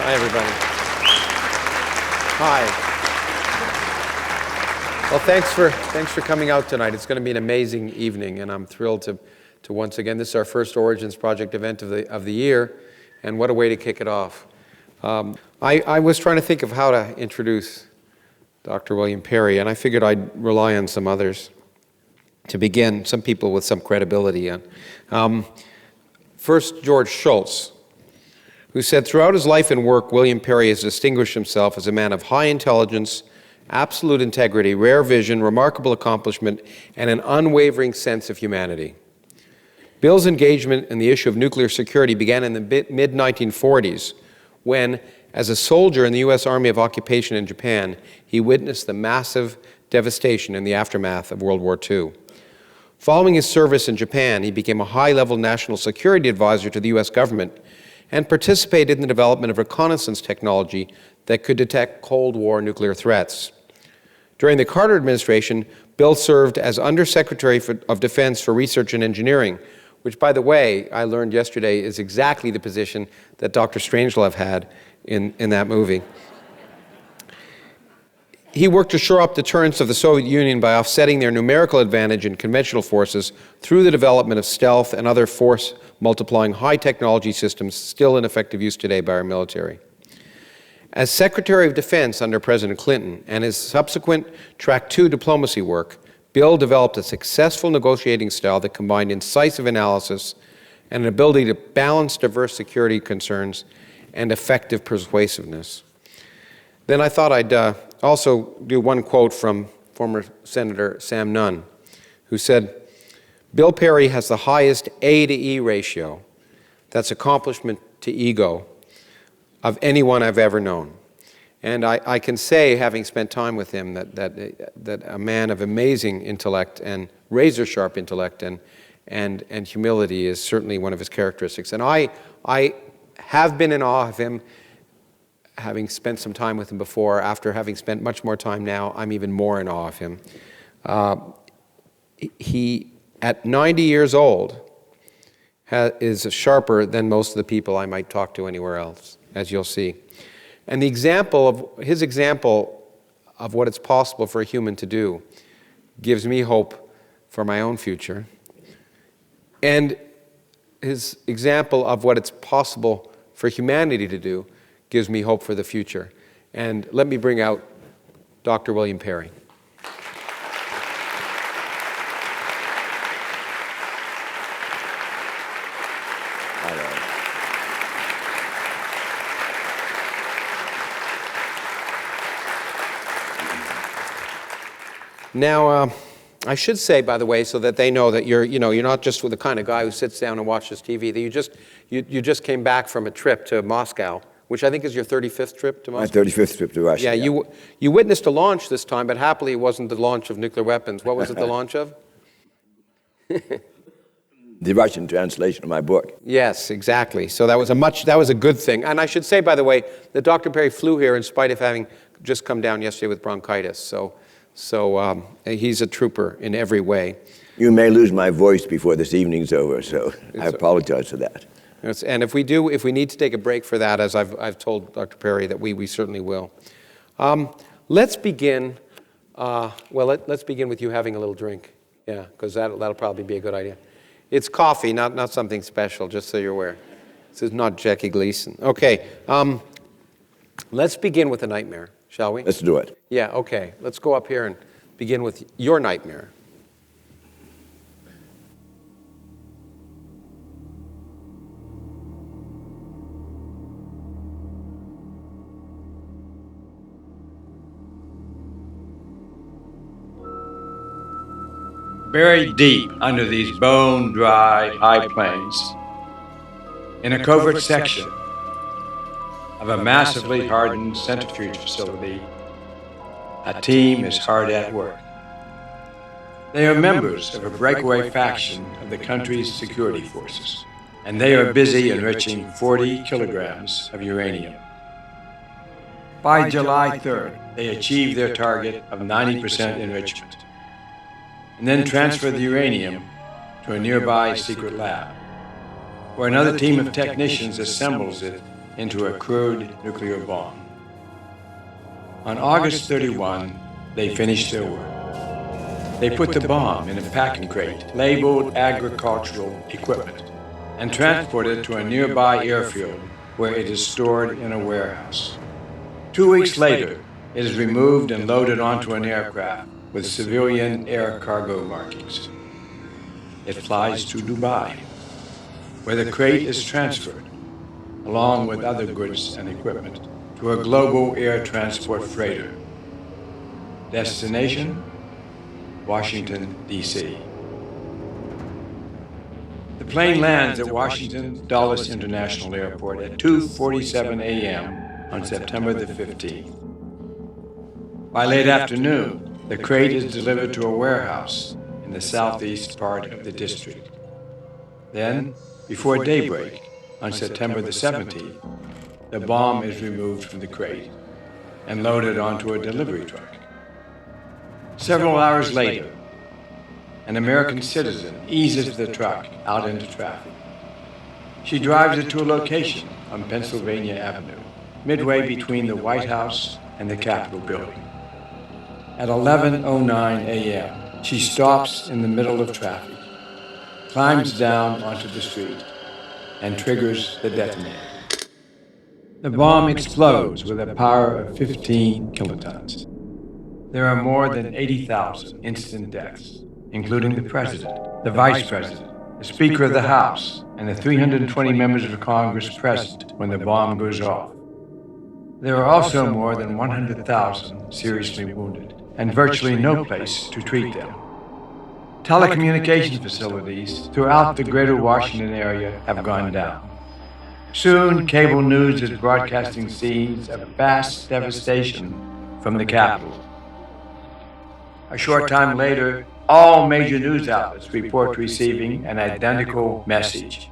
Hi, everybody. Hi. Well, thanks for coming out tonight. It's going to be an amazing evening, and I'm thrilled to once again. This is our first Origins Project event of the year, and what a way to kick it off. I was trying to think of how to introduce Dr. William Perry, and I figured I'd rely on some others to begin. Some people with some credibility. First, George Shultz, who said, throughout his life and work, William Perry has distinguished himself as a man of high intelligence, absolute integrity, rare vision, remarkable accomplishment, and an unwavering sense of humanity. Bill's engagement in the issue of nuclear security began in the mid-1940s when, as a soldier in the U.S. Army of Occupation in Japan, he witnessed the massive devastation in the aftermath of World War II. Following his service in Japan, he became a high-level national security advisor to the U.S. government and participated in the development of reconnaissance technology that could detect Cold War nuclear threats. During the Carter administration, Bill served as Undersecretary of Defense for Research and Engineering, which, by the way, I learned yesterday is exactly the position that Dr. Strangelove had in that movie. He worked to shore up deterrence of the Soviet Union by offsetting their numerical advantage in conventional forces through the development of stealth and other force-multiplying high-technology systems still in effective use today by our military. As Secretary of Defense under President Clinton and his subsequent Track 2 diplomacy work, Bill developed a successful negotiating style that combined incisive analysis and an ability to balance diverse security concerns and effective persuasiveness. Then I thought I'd also do one quote from former Senator Sam Nunn, who said, Bill Perry has the highest A to E ratio, that's accomplishment to ego, of anyone I've ever known. And I can say, having spent time with him, that a man of amazing intellect and razor-sharp intellect and humility is certainly one of his characteristics. And I have been in awe of him, having spent some time with him before. After having spent much more time now, I'm even more in awe of him. He, at 90 years old, is sharper than most of the people I might talk to anywhere else, as you'll see. And his example of what it's possible for a human to do gives me hope for my own future. And his example of what it's possible for humanity to do gives me hope for the future. And let me bring out Dr. William Perry. Now, I should say, by the way, so that they know that you're not just the kind of guy who sits down and watches TV. That you just came back from a trip to Moscow, which I think is your 35th trip to Moscow. My 35th trip to Russia. Yeah, you witnessed a launch this time, but happily it wasn't the launch of nuclear weapons. What was it the launch of? The Russian translation of my book. Yes, exactly. So that was a good thing. And I should say, by the way, that Dr. Perry flew here in spite of having just come down yesterday with bronchitis. So he's a trooper in every way. You may lose my voice before this evening's over, so I apologize for that. And if we need to take a break for that, as I've told Dr. Perry, that we certainly will. Let's begin. Let's begin with you having a little drink. Yeah, because that'll probably be a good idea. It's coffee, not something special, just so you're aware. This is not Jackie Gleason. Okay. Let's begin with a nightmare, shall we? Let's do it. Yeah, okay. Let's go up here and begin with your nightmare. Buried deep under these bone-dry high plains, in a covert section of a massively hardened centrifuge facility, a team is hard at work. They are members of a breakaway faction of the country's security forces, and they are busy enriching 40 kilograms of uranium. By July 3rd, they achieve their target of 90% enrichment, and then transfer the uranium to a nearby secret lab, where another team of technicians assembles it into a crude nuclear bomb. On August 31, they finished their work. They put the bomb in a packing crate labeled agricultural equipment and transported it to a nearby airfield where it is stored in a warehouse. 2 weeks later, it is removed and loaded onto an aircraft with civilian air cargo markings. It flies to Dubai, where the crate is transferred, along with other goods and equipment, to a global air transport freighter. Destination? Washington, D.C. The plane lands at Washington Dulles International Airport at 2:47 a.m. on September the 15th. By late afternoon, the crate is delivered to a warehouse in the southeast part of the district. Then, before daybreak, on September the 17th, the bomb is removed from the crate and loaded onto a delivery truck. Several hours later, an American citizen eases the truck out into traffic. She drives it to a location on Pennsylvania Avenue, midway between the White House and the Capitol building. At 11:09 a.m., she stops in the middle of traffic, climbs down onto the street, and triggers the detonator. The bomb explodes with a power of 15 kilotons. There are more than 80,000 instant deaths, including the president, the vice president, the Speaker of the House, and the 320 members of Congress present when the bomb goes off. There are also more than 100,000 seriously wounded, and virtually no place to treat them. Telecommunication facilities throughout the greater Washington area have gone down. Soon, cable news is broadcasting scenes of vast devastation from the Capitol. A short time later, all major news outlets report receiving an identical message.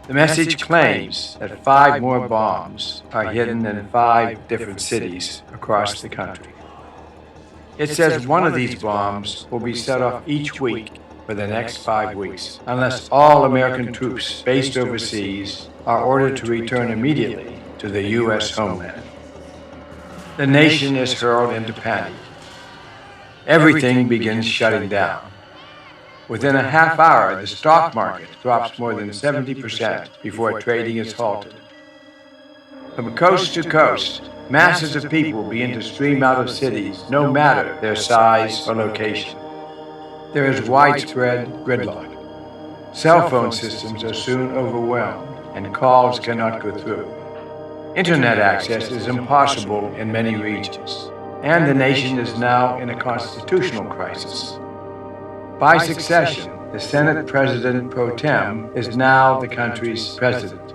The message claims that 5 more bombs are hidden in 5 different cities across the country. It says one of these bombs will be set off each week for the next 5 weeks, unless all American troops based overseas are ordered to return immediately to the U.S. homeland. The nation is hurled into panic. Everything begins shutting down. Within a half hour, the stock market drops more than 70% before trading is halted. From coast to coast, masses of people begin to stream out of cities, no matter their size or location. There is widespread gridlock. Cell phone systems are soon overwhelmed, and calls cannot go through. Internet access is impossible in many regions, and the nation is now in a constitutional crisis. By succession, the Senate President pro tem is now the country's president.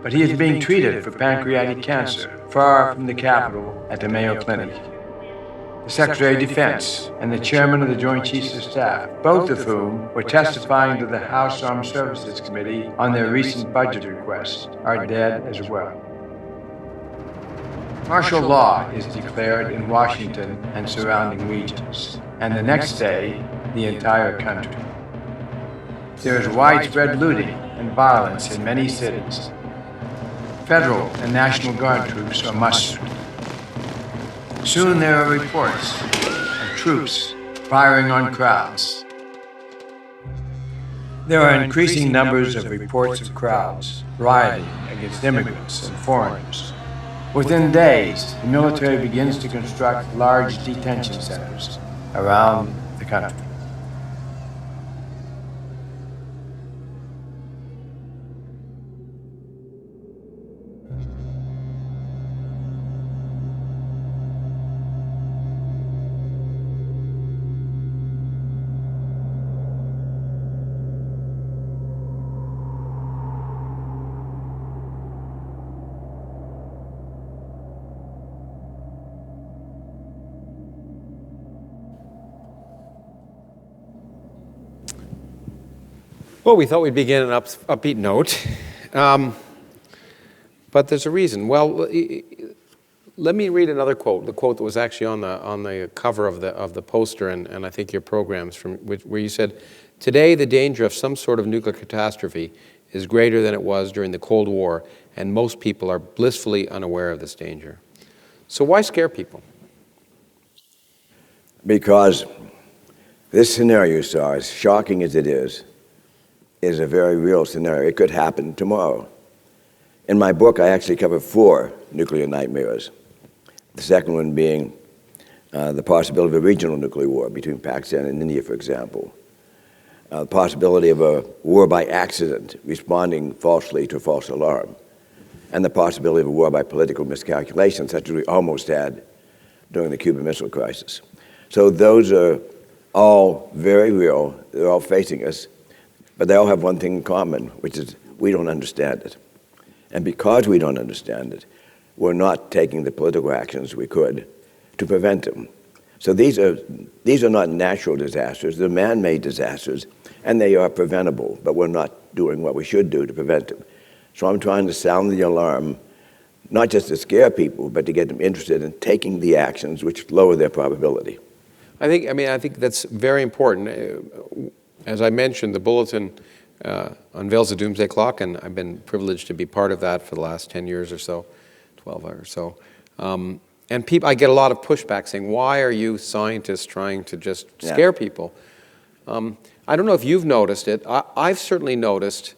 But he is being treated for pancreatic cancer far from the Capitol at the Mayo Clinic. The Secretary of Defense and the Chairman of the Joint Chiefs of Staff, both of whom were testifying to the House Armed Services Committee on their recent budget request, are dead as well. Martial law is declared in Washington and surrounding regions, and the next day, the entire country. There is widespread looting and violence in many cities. Federal and National Guard troops are mustered. Soon there are reports of troops firing on crowds. There are increasing numbers of reports of crowds rioting against immigrants and foreigners. Within days, the military begins to construct large detention centers around the country. Well, we thought we'd begin an upbeat note, but there's a reason. Well, let me read another quote, the quote that was actually on the cover of the poster and I think your programs, where you said, "Today the danger of some sort of nuclear catastrophe is greater than it was during the Cold War, and most people are blissfully unaware of this danger. So why scare people? Because this scenario you saw, as shocking as it is a very real scenario. It could happen tomorrow. In my book, I actually cover 4 nuclear nightmares. The second one being the possibility of a regional nuclear war between Pakistan and India, for example. The possibility of a war by accident, responding falsely to a false alarm. And the possibility of a war by political miscalculation, such as we almost had during the Cuban Missile Crisis. So those are all very real. They're all facing us. But they all have one thing in common, which is we don't understand it. And because we don't understand it, we're not taking the political actions we could to prevent them. So these are not natural disasters. They're man-made disasters, and they are preventable, but we're not doing what we should do to prevent them. So I'm trying to sound the alarm, not just to scare people, but to get them interested in taking the actions which lower their probability. I think that's very important. As I mentioned, the bulletin unveils the doomsday clock, and I've been privileged to be part of that for the last 10 years or so, 12 or so. And I get a lot of pushback saying, why are you scientists trying to just scare people? I don't know if you've noticed it. I've certainly noticed,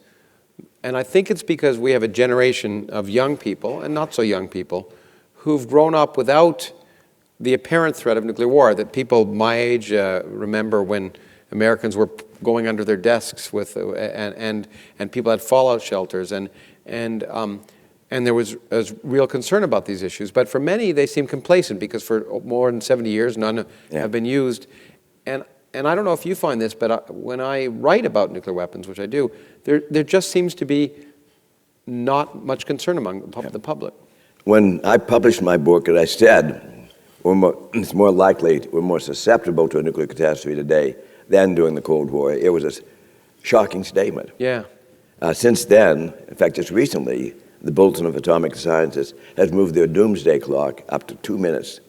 and I think it's because we have a generation of young people, and not so young people, who've grown up without the apparent threat of nuclear war, that people my age remember when Americans were going under their desks with, and people had fallout shelters, and there was real concern about these issues. But for many, they seem complacent because for more than 70 years, none have been used. And I don't know if you find this, but when I write about nuclear weapons, which I do, there just seems to be not much concern among the public. When I published my book, as I said, it's more likely, we're more susceptible to a nuclear catastrophe today than during the Cold War. It was a shocking statement. Yeah. Since then, in fact, just recently, the Bulletin of Atomic Scientists has moved their doomsday clock up to 2 minutes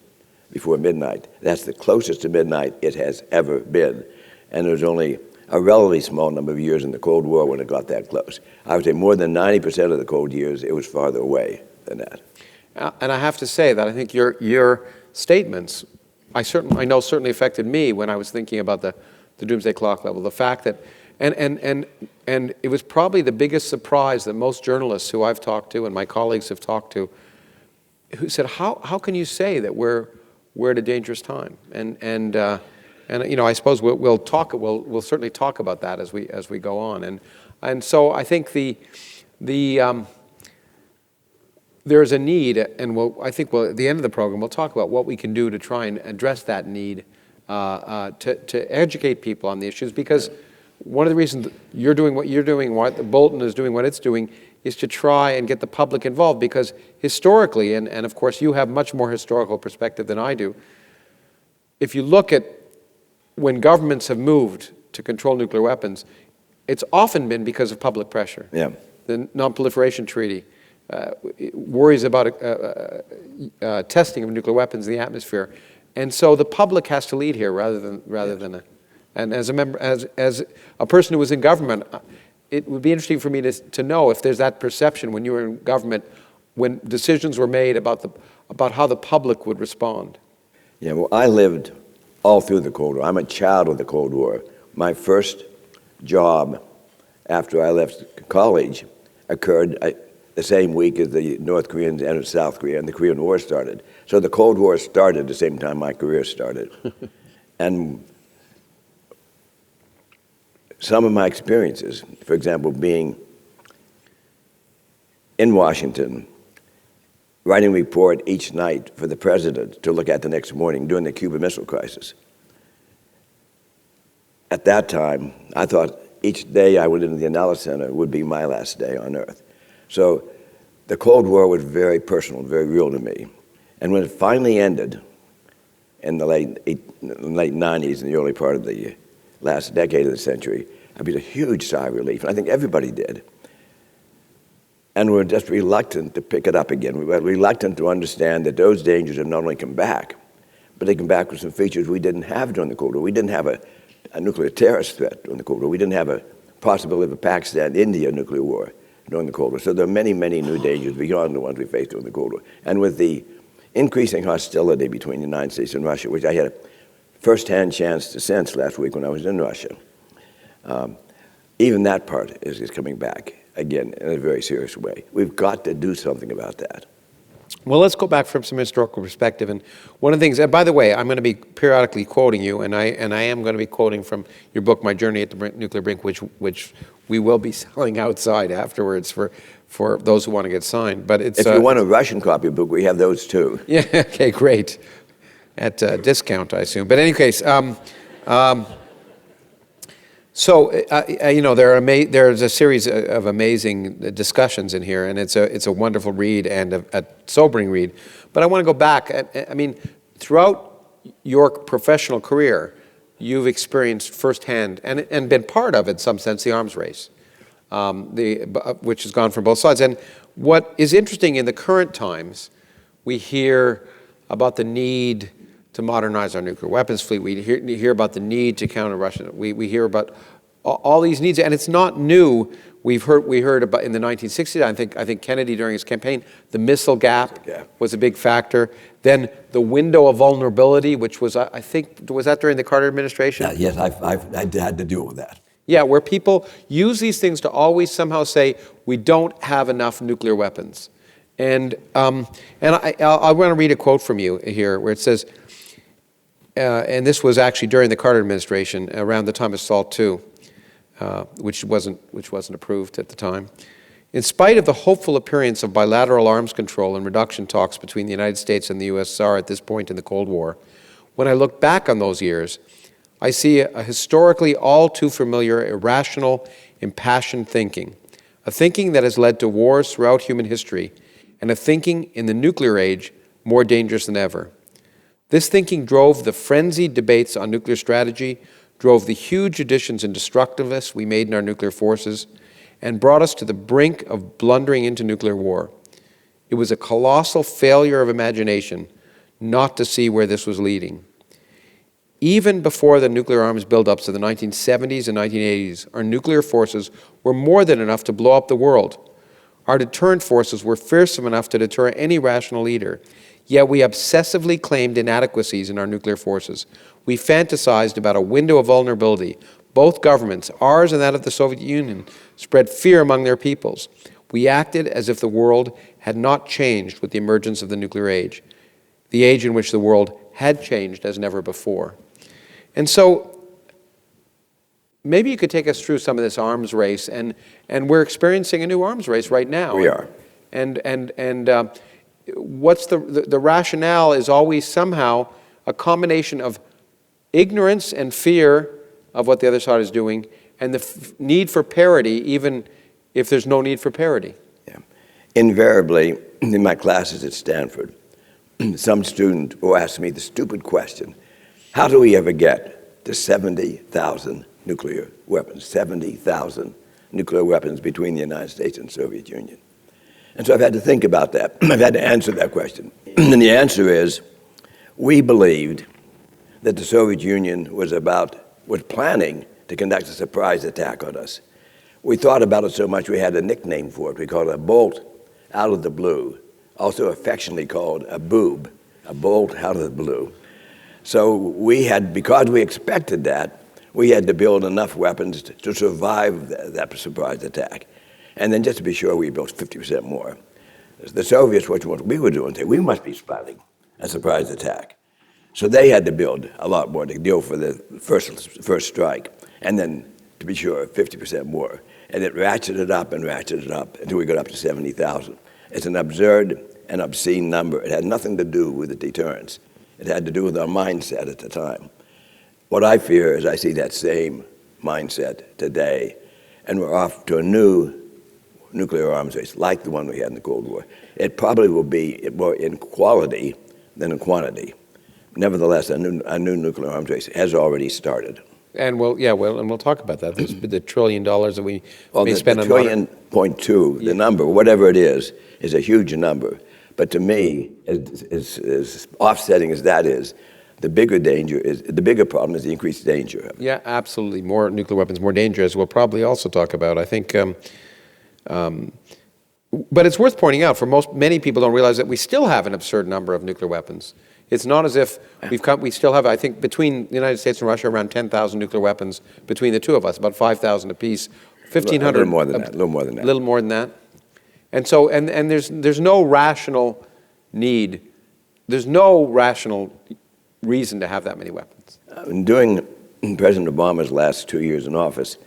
before midnight. That's the closest to midnight it has ever been. And there was only a relatively small number of years in the Cold War when it got that close. I would say more than 90% of the Cold years, it was farther away than that. And I have to say that I think your statements, I know certainly affected me when I was thinking about the doomsday clock level. The fact that, and it was probably the biggest surprise that most journalists who I've talked to and my colleagues have talked to, who said, how can you say that we're at a dangerous time? And you know, I suppose we'll certainly talk about that as we go on. And so I think there's a need, and I think at the end of the program we'll talk about what we can do to try and address that need, to educate people on the issues, because one of the reasons you're doing what you're doing, why the Bulletin is doing what it's doing, is to try and get the public involved, because historically, and of course you have much more historical perspective than I do, if you look at when governments have moved to control nuclear weapons, it's often been because of public pressure. Yeah. The Non-Proliferation Treaty, worries about testing of nuclear weapons in the atmosphere, and so the public has to lead here rather than and as a person who was in government, it would be interesting for me to know if there's that perception when you were in government, when decisions were made about how the public would respond. Yeah, well, I lived all through the Cold War. I'm a child of the Cold War. My first job after I left college occurred the same week as the North Koreans entered South Korea and the Korean War started. So the Cold War started the same time my career started. And some of my experiences, for example, being in Washington, writing a report each night for the president to look at the next morning during the Cuban Missile Crisis. At that time, I thought each day I went into the analysis center would be my last day on Earth. So the Cold War was very personal, very real to me. And when it finally ended in the late 90s, in the early part of the last decade of the century, I mean, a huge sigh of relief, and I think everybody did. And we're just reluctant to pick it up again. We were reluctant to understand that those dangers have not only come back, but they come back with some features we didn't have during the Cold War. We didn't have a nuclear terrorist threat during the Cold War. We didn't have a possibility of a Pakistan-India nuclear war during the Cold War. So there are many, many new dangers beyond the ones we faced during the Cold War. And with the increasing hostility between the United States and Russia, which I had a first-hand chance to sense last week when I was in Russia, even that part is coming back again in a very serious way. We've got to do something about that. Well, let's go back from some historical perspective. And one of the things, and by the way, I'm going to be periodically quoting you, and I am going to be quoting from your book, My Journey at the Nuclear Brink, which we will be selling outside afterwards for those who want to get signed. But it's if you want a Russian copy of the book, we have those too. Yeah. Okay. Great. At a discount, I assume. But in any case. So, there's a series of amazing discussions in here, and it's a wonderful read and a sobering read. But I want to go back. I mean, throughout your professional career, you've experienced firsthand and been part of, in some sense, the arms race, which has gone from both sides. And what is interesting in the current times, we hear about the need to modernize our nuclear weapons fleet. We hear about the need to counter Russia. We hear about all these needs, and it's not new. We heard about in the 1960s. I think Kennedy during his campaign, the missile gap was a big factor. Then the window of vulnerability, which was was that during the Carter administration? Yes, I've had to deal with that. Yeah, where people use these things to always somehow say we don't have enough nuclear weapons, and I want to read a quote from you here where it says. And this was actually during the Carter administration, around the time of SALT II, which wasn't approved at the time. In spite of the hopeful appearance of bilateral arms control and reduction talks between the United States and the USSR at this point in the Cold War, when I look back on those years, I see a historically all too familiar, irrational, impassioned thinking, a thinking that has led to wars throughout human history, and a thinking in the nuclear age more dangerous than ever. This thinking drove the frenzied debates on nuclear strategy, drove the huge additions in destructiveness we made in our nuclear forces, and brought us to the brink of blundering into nuclear war. It was a colossal failure of imagination not to see where this was leading. Even before the nuclear arms buildups of the 1970s and 1980s, our nuclear forces were more than enough to blow up the world. Our deterrent forces were fearsome enough to deter any rational leader. Yet we obsessively claimed inadequacies in our nuclear forces. We fantasized about a window of vulnerability. Both governments, ours and that of the Soviet Union, spread fear among their peoples. We acted as if the world had not changed with the emergence of the nuclear age, the age in which the world had changed as never before. And so maybe you could take us through some of this arms race, and we're experiencing a new arms race right now. We are. And what's the rationale is always somehow a combination of ignorance and fear of what the other side is doing, and the need for parity, even if there's no need for parity. Yeah. Invariably, in my classes at Stanford, some student will ask me the stupid question, how do we ever get to 70,000 nuclear weapons, 70,000 nuclear weapons between the United States and the Soviet Union? And so I've had to think about that. I've had to answer that question. And the answer is, we believed that the Soviet Union was planning to conduct a surprise attack on us. We thought about it so much we had a nickname for it. We called it a bolt out of the blue, also affectionately called a boob, a bolt out of the blue. So because we expected that, we had to build enough weapons to survive that surprise attack. And then just to be sure, we built 50% more. The Soviets, what we were doing, we must be planning a surprise attack. So they had to build a lot more to deal for the first strike. And then, to be sure, 50% more. And it ratcheted up until we got up to 70,000. It's an absurd and obscene number. It had nothing to do with the deterrence. It had to do with our mindset at the time. What I fear is I see that same mindset today, and we're off to a new nuclear arms race, like the one we had in the Cold War. It probably will be more in quality than in quantity. Nevertheless, a new nuclear arms race has already started. And we'll talk about that. There's the $1 trillion that we may spend on $1.2 trillion, the number, whatever it is a huge number. But to me, as offsetting as that is, the bigger problem is the increased danger of it. Yeah, absolutely. More nuclear weapons, more danger, as we'll probably also talk about. I think But it's worth pointing out, many people don't realize that we still have an absurd number of nuclear weapons. It's not as if we still have, I think, between the United States and Russia, around 10,000 nuclear weapons between the two of us, about 5,000 apiece, 1,500. A little more than that. A little more than that. A little more than that. And so, and there's no rational need, there's no rational reason to have that many weapons. During President Obama's last 2 years in office,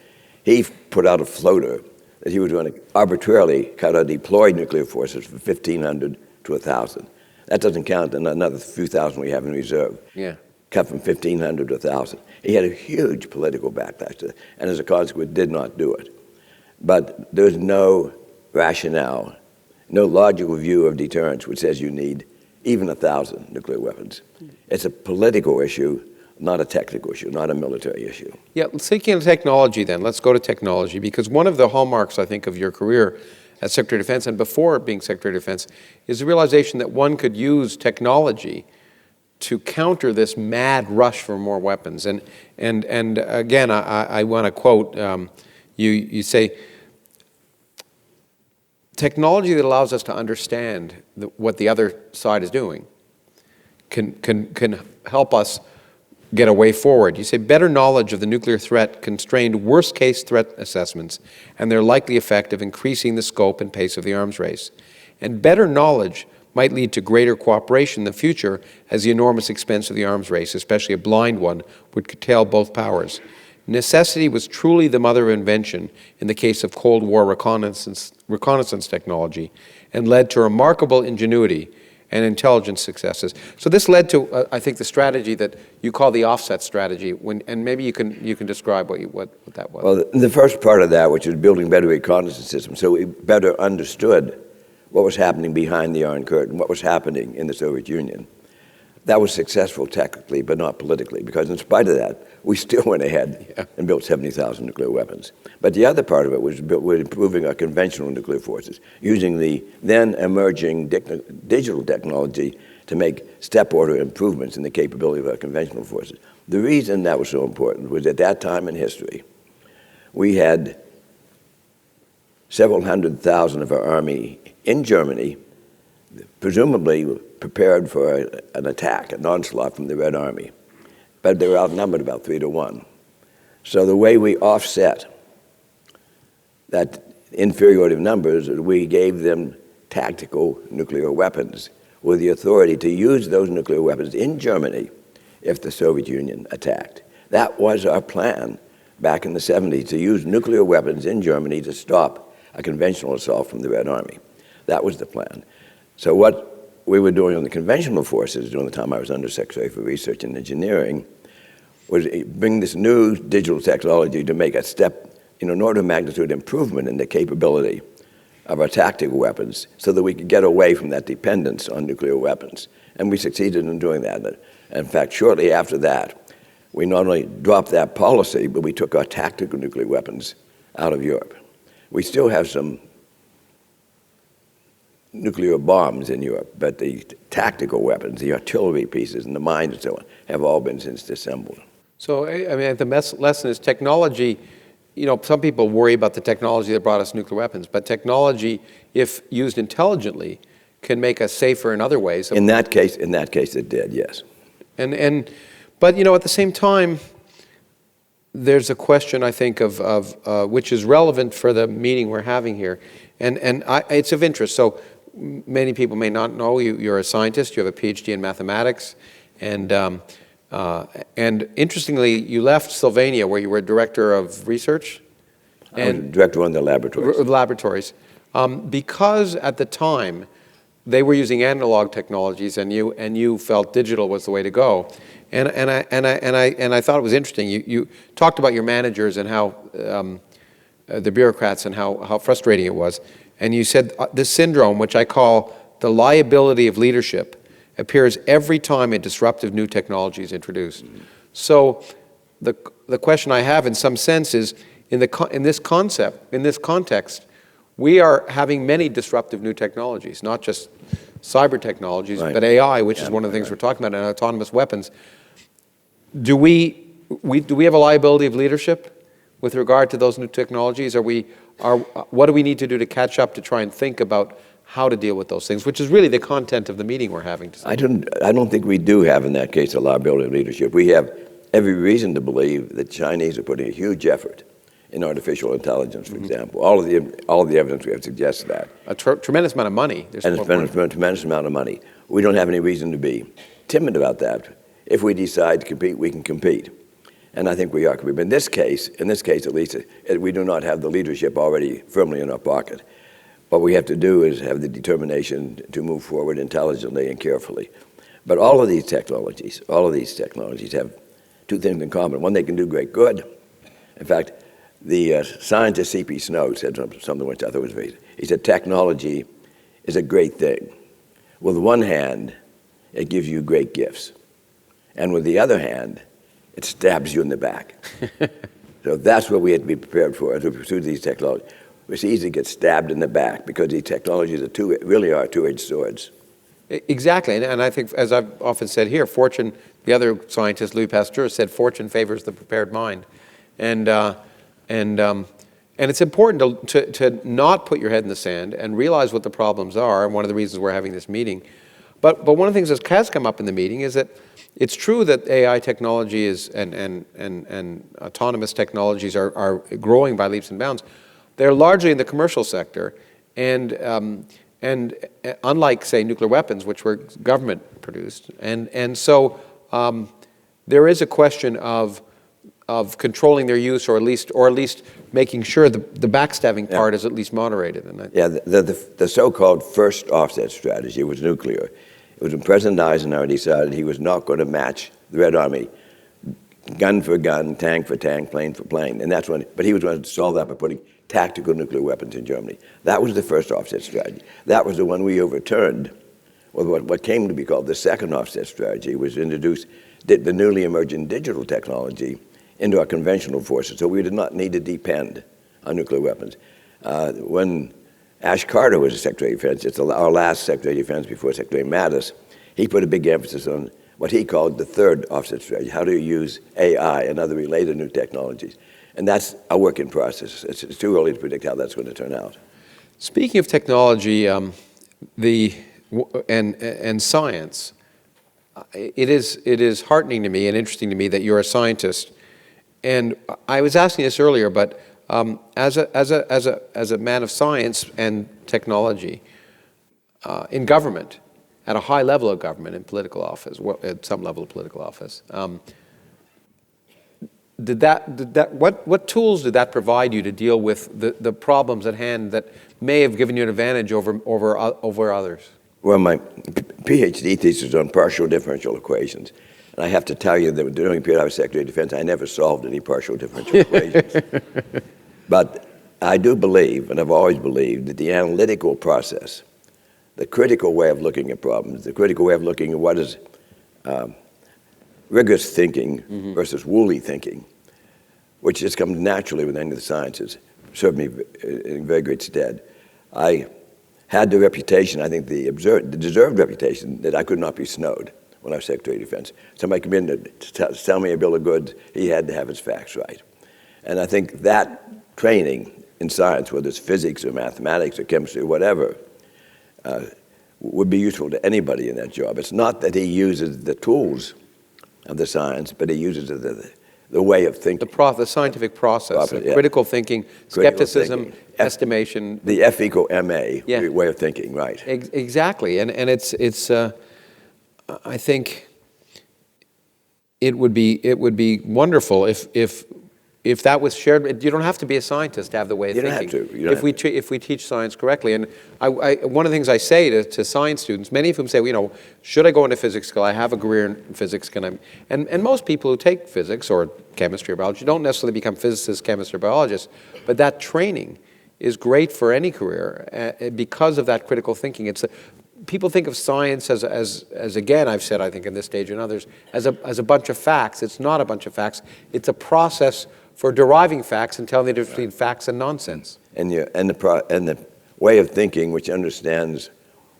he put out a floater that he was going to arbitrarily cut our deployed nuclear forces from 1,500 to 1,000. That doesn't count another few thousand we have in reserve. Yeah. Cut from 1,500 to 1,000. He had a huge political backlash to that, and as a consequence did not do it. But there's no rationale, no logical view of deterrence which says you need even 1,000 nuclear weapons. It's a political issue, not a technical issue, not a military issue. Yeah, speaking of technology then, let's go to technology, because one of the hallmarks, I think, of your career as Secretary of Defense and before being Secretary of Defense is the realization that one could use technology to counter this mad rush for more weapons. And again, I want to quote, you say, technology that allows us to understand what the other side is doing can help us get a way forward. You say better knowledge of the nuclear threat constrained worst-case threat assessments and their likely effect of increasing the scope and pace of the arms race. And better knowledge might lead to greater cooperation in the future as the enormous expense of the arms race, especially a blind one, would curtail both powers. Necessity was truly the mother of invention in the case of Cold War reconnaissance technology and led to remarkable ingenuity and intelligence successes. So this led to, I think, the strategy that you call the offset strategy, and maybe you can describe what that was. Well, the first part of that, which is building better reconnaissance systems, so we better understood what was happening behind the Iron Curtain, what was happening in the Soviet Union. That was successful technically, but not politically, because in spite of that, we still went ahead and built 70,000 nuclear weapons. But the other part of it was improving our conventional nuclear forces, using the then emerging digital technology to make step-order improvements in the capability of our conventional forces. The reason that was so important was at that time in history, we had several 100,000 of our army in Germany, presumably prepared for an attack, an onslaught from the Red Army. But they were outnumbered about 3 to 1. So the way we offset that inferiority of numbers is we gave them tactical nuclear weapons with the authority to use those nuclear weapons in Germany if the Soviet Union attacked. That was our plan back in the 70s, to use nuclear weapons in Germany to stop a conventional assault from the Red Army. That was the plan. So what we were doing on the conventional forces during the time I was Undersecretary for Research and Engineering was bring this new digital technology to make a step, an order of magnitude improvement in the capability of our tactical weapons so that we could get away from that dependence on nuclear weapons. And we succeeded in doing that. And in fact, shortly after that, we not only dropped that policy, but we took our tactical nuclear weapons out of Europe. We still have some nuclear bombs in Europe, but the tactical weapons, the artillery pieces and the mines and so on, have all been since disassembled. So, I mean, the lesson is technology. Some people worry about the technology that brought us nuclear weapons, but technology, if used intelligently, can make us safer in other ways. In that case, it did, yes. But at the same time, there's a question, I think, of which is relevant for the meeting we're having here, and it's of interest. So many people may not know you're a scientist. You have a PhD in mathematics, and interestingly, you left Sylvania, where you were director of research. I was director of the laboratories. Because at the time they were using analog technologies, and you felt digital was the way to go. And I thought it was interesting. You talked about your managers and how the bureaucrats and how frustrating it was. And you said this syndrome, which I call the liability of leadership, appears every time a disruptive new technology is introduced. Mm-hmm. So the question I have, in some sense, is in this context, we are having many disruptive new technologies, not just cyber technologies, right, but AI, which is one of the things we're talking about, and autonomous weapons. Do we have a liability of leadership with regard to those new technologies? What do we need to do to catch up to try and think about how to deal with those things, which is really the content of the meeting we're having today? I don't think we do have, in that case, a liability of leadership. We have every reason to believe that Chinese are putting a huge effort in artificial intelligence, for example. All of the evidence we have suggests that. A tremendous amount of money. And it's been a tremendous amount of money. We don't have any reason to be timid about that. If we decide to compete, we can compete. And I think we are. But in this case at least, we do not have the leadership already firmly in our pocket. What we have to do is have the determination to move forward intelligently and carefully. But all of these technologies have two things in common. One, they can do great good. In fact, the scientist C.P. Snow said something which I thought was very. He said, technology is a great thing. With one hand, it gives you great gifts. And with the other hand, it stabs you in the back. So that's what we have to be prepared for as we pursue these technologies. It's easy to get stabbed in the back because these technologies really are two-edged swords. Exactly, and I think, as I've often said here, the other scientist, Louis Pasteur, said fortune favors the prepared mind. And it's important to not put your head in the sand and realize what the problems are, and one of the reasons we're having this meeting. But one of the things that has come up in the meeting is that it's true that AI technology and autonomous technologies are growing by leaps and bounds. They're largely in the commercial sector, and unlike, say, nuclear weapons, which were government produced, and so there is a question of controlling their use, or at least making sure the backstabbing part is at least moderated. The so-called first offset strategy was nuclear. It was when President Eisenhower decided he was not going to match the Red Army, gun for gun, tank for tank, plane for plane, but he was going to solve that by putting tactical nuclear weapons in Germany. That was the first offset strategy. That was the one we overturned. Well, what came to be called the second offset strategy was to introduce the newly emerging digital technology into our conventional forces, so we did not need to depend on nuclear weapons. When Ash Carter was the Secretary of Defense, it's our last Secretary of Defense before Secretary Mattis, he put a big emphasis on what he called the third offset strategy. How do you use AI and other related new technologies? And that's a work in process. It's too early to predict how that's going to turn out. Speaking of technology, and science, it is heartening to me and interesting to me that you're a scientist. And I was asking this earlier, but as a man of science and technology in government, at a high level of government, in political office, at some level of political office, what tools did that provide you to deal with the problems at hand that may have given you an advantage over others? Well, my PhD thesis was on partial differential equations. And I have to tell you that during the period I was Secretary of Defense, I never solved any partial differential equations. But I do believe, and I've always believed, that the analytical process, the critical way of looking at problems, the critical way of looking at what is rigorous thinking versus woolly thinking, which just comes naturally with any of the sciences, served me in very great stead. I had the reputation, I think the deserved reputation, that I could not be snowed when I was Secretary of Defense. Somebody came in to tell me a bill of goods, he had to have his facts right. And I think that training in science, whether it's physics or mathematics or chemistry or whatever, would be useful to anybody in that job. It's not that he uses the tools of the science, but he uses the way of thinking. The scientific process, critical thinking, skepticism, estimation. The F equal MA way of thinking, right. Exactly, and it's I think it would be wonderful if that was shared. You don't have to be a scientist to have the way of thinking. You don't have to. If we teach science correctly. And one of the things I say to science students, many of whom say, should I go into physics? Because I have a career in physics. And most people who take physics or chemistry or biology don't necessarily become physicists, chemists, or biologists. But that training is great for any career because of that critical thinking. People think of science as again, I've said, I think in this stage and others, as a bunch of facts. It's not a bunch of facts. It's a process for deriving facts and telling the difference between facts and nonsense. And the way of thinking which understands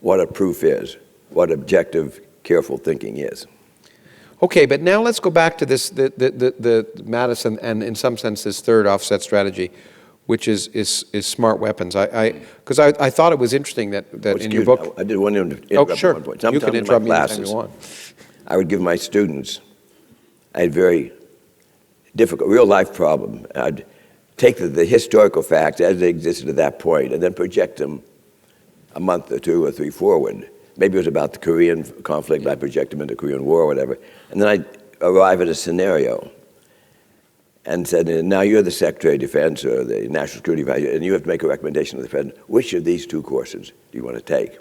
what a proof is, what objective, careful thinking is. Okay, but now let's go back to this, the Madison, and in some sense this third offset strategy, which is smart weapons. Because I thought it was interesting that in your book. I did want to interrupt at sure. one point. You can interrupt me anytime you want. I would give my students a very difficult, real-life problem. I'd take the historical facts as they existed at that point and then project them a month or two or three forward. Maybe it was about the Korean conflict, I'd project them into the Korean War or whatever. And then I'd arrive at a scenario and said, now you're the Secretary of Defense or the National Security Advisor, and you have to make a recommendation to the President. Which of these two courses do you want to take?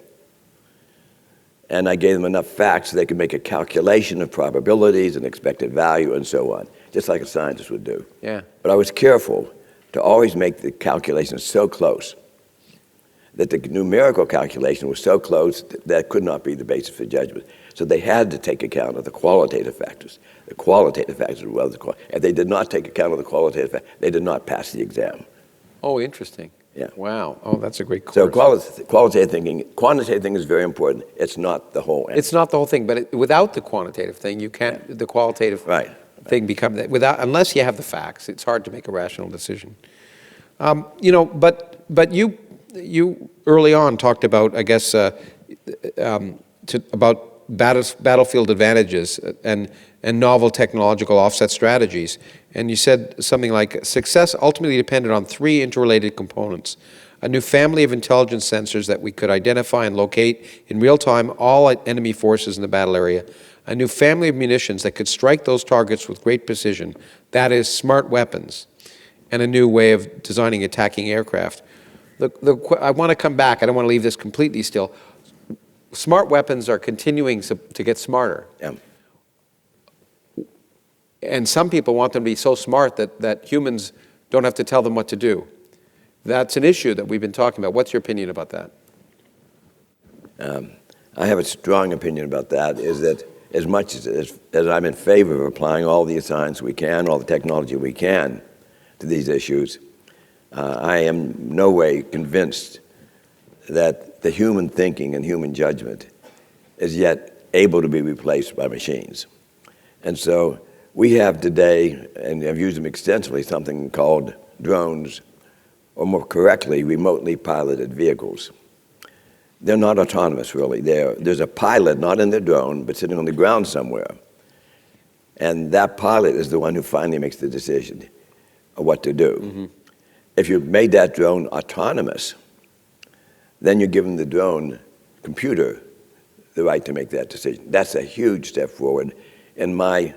And I gave them enough facts so they could make a calculation of probabilities and expected value and so on, just like a scientist would do. Yeah. But I was careful to always make the calculations so close that the numerical calculation was so close that could not be the basis for judgment. So they had to take account of the qualitative factors. The qualitative factors as well as the quantitative. If they did not take account of the qualitative factors, they did not pass the exam. Oh, interesting. Yeah. Wow. Oh, that's a great course. So quantitative thinking is very important. It's not the whole answer. It's not the whole thing, but without the quantitative thing, you can't. The qualitative thing become that unless you have the facts. It's hard to make a rational decision. But you early on talked about, I guess, about battlefield advantages and novel technological offset strategies. And you said something like, success ultimately depended on three interrelated components: a new family of intelligence sensors that we could identify and locate in real time all enemy forces in the battle area, a new family of munitions that could strike those targets with great precision, that is, smart weapons, and a new way of designing attacking aircraft. I want to come back. I don't want to leave this completely still. Smart weapons are continuing to get smarter. Yeah. And some people want them to be so smart that humans don't have to tell them what to do. That's an issue that we've been talking about. What's your opinion about that? I have a strong opinion about that, is that as much as I'm in favor of applying all the science we can, all the technology we can to these issues, I am no way convinced that the human thinking and human judgment is yet able to be replaced by machines. And so we have today, and I've used them extensively, something called drones, or more correctly, remotely piloted vehicles. They're not autonomous, really. There's a pilot, not in the drone, but sitting on the ground somewhere. And that pilot is the one who finally makes the decision of what to do. Mm-hmm. If you've made that drone autonomous, then you're giving the drone computer the right to make that decision. That's a huge step forward. In my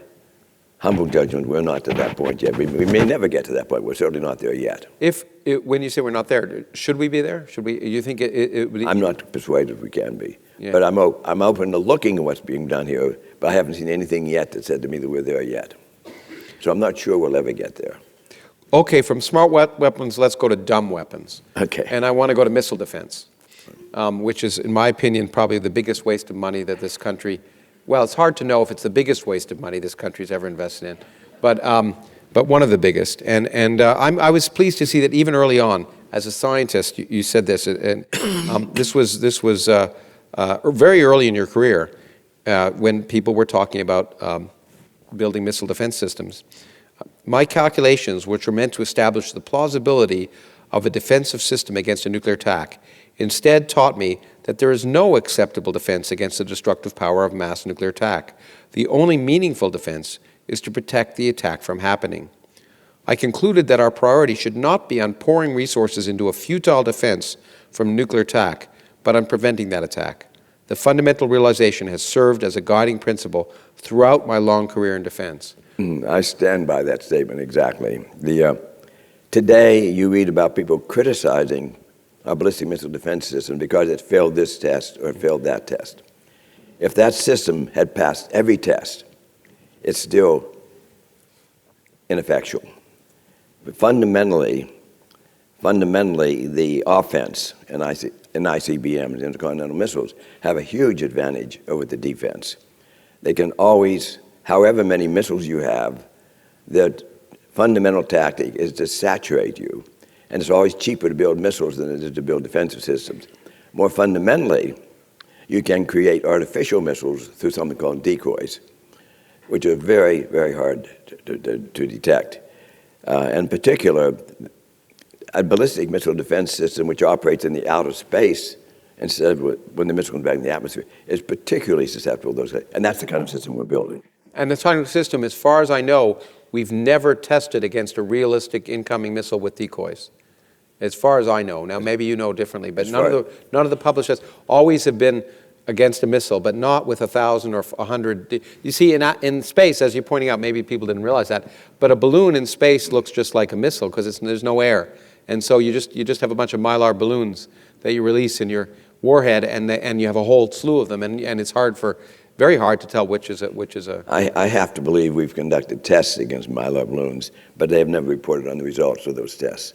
humble judgment, we're not to that point yet. We may never get to that point. We're certainly not there yet. When you say we're not there, should we be there? Should we? You think it would? I'm not persuaded we can be. Yeah. But I'm open to looking at what's being done here, but I haven't seen anything yet that said to me that we're there yet. So I'm not sure we'll ever get there. Okay, from smart weapons, let's go to dumb weapons. Okay. And I want to go to missile defense, which is, in my opinion, probably the biggest waste of money that this country, well, it's hard to know if it's the biggest waste of money this country's ever invested in, but one of the biggest. And I was pleased to see that even early on, as a scientist, you said this, and this was very early in your career when people were talking about building missile defense systems. My calculations, which were meant to establish the plausibility of a defensive system against a nuclear attack, instead taught me that there is no acceptable defense against the destructive power of mass nuclear attack. The only meaningful defense is to protect the attack from happening. I concluded that our priority should not be on pouring resources into a futile defense from nuclear attack, but on preventing that attack. The fundamental realization has served as a guiding principle throughout my long career in defense. I stand by that statement exactly. Today, you read about people criticizing our ballistic missile defense system because it failed this test or it failed that test. If that system had passed every test, it's still ineffectual. But fundamentally, the offense in ICBMs, intercontinental missiles, have a huge advantage over the defense. They can always, however many missiles you have, their fundamental tactic is to saturate you. And it's always cheaper to build missiles than it is to build defensive systems. More fundamentally, you can create artificial missiles through something called decoys. which are very, very hard to detect. In particular, a ballistic missile defense system which operates in the outer space instead of when the missile comes back in the atmosphere is particularly susceptible to those. And that's the kind of system we're building. And the kind of system, as far as I know, we've never tested against a realistic incoming missile with decoys. As far as I know. Now, maybe you know differently, but none of the published tests always have been against a missile, but not with 1,000 or 100. You see, in space, as you're pointing out, maybe people didn't realize that, but a balloon in space looks just like a missile because there's no air. And so you just have a bunch of Mylar balloons that you release in your warhead, and you have a whole slew of them, and it's very hard to tell which is a. I have to believe we've conducted tests against Mylar balloons, but they have never reported on the results of those tests.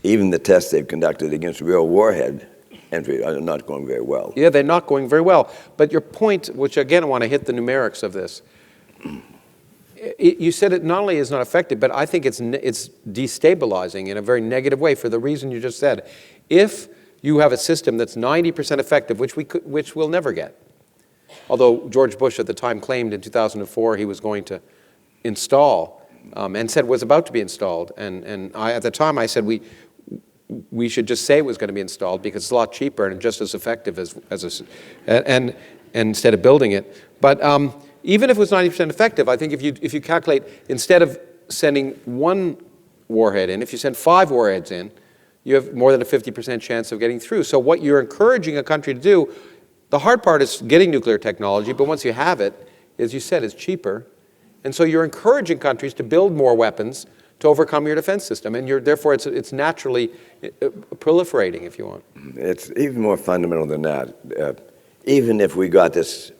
Even the tests they've conducted against real warhead entry are not going very well. Yeah, they're not going very well. But your point, which again I want to hit the numerics of this, you said it not only is not effective, but I think it's destabilizing in a very negative way for the reason you just said. If you have a system that's 90% effective, which we'll never get, although George Bush at the time claimed in 2004 he was going to install, and said was about to be installed, and at the time I said we should just say it was going to be installed because it's a lot cheaper and just as effective and instead of building it. But even if it was 90% effective, I think if you calculate, instead of sending one warhead in, if you send 5 warheads in, you have more than a 50% chance of getting through. So what you're encouraging a country to do, the hard part is getting nuclear technology, but once you have it, as you said, it's cheaper. And so you're encouraging countries to build more weapons to overcome your defense system, and therefore it's naturally proliferating, if you want. It's even more fundamental than that. Even if we got this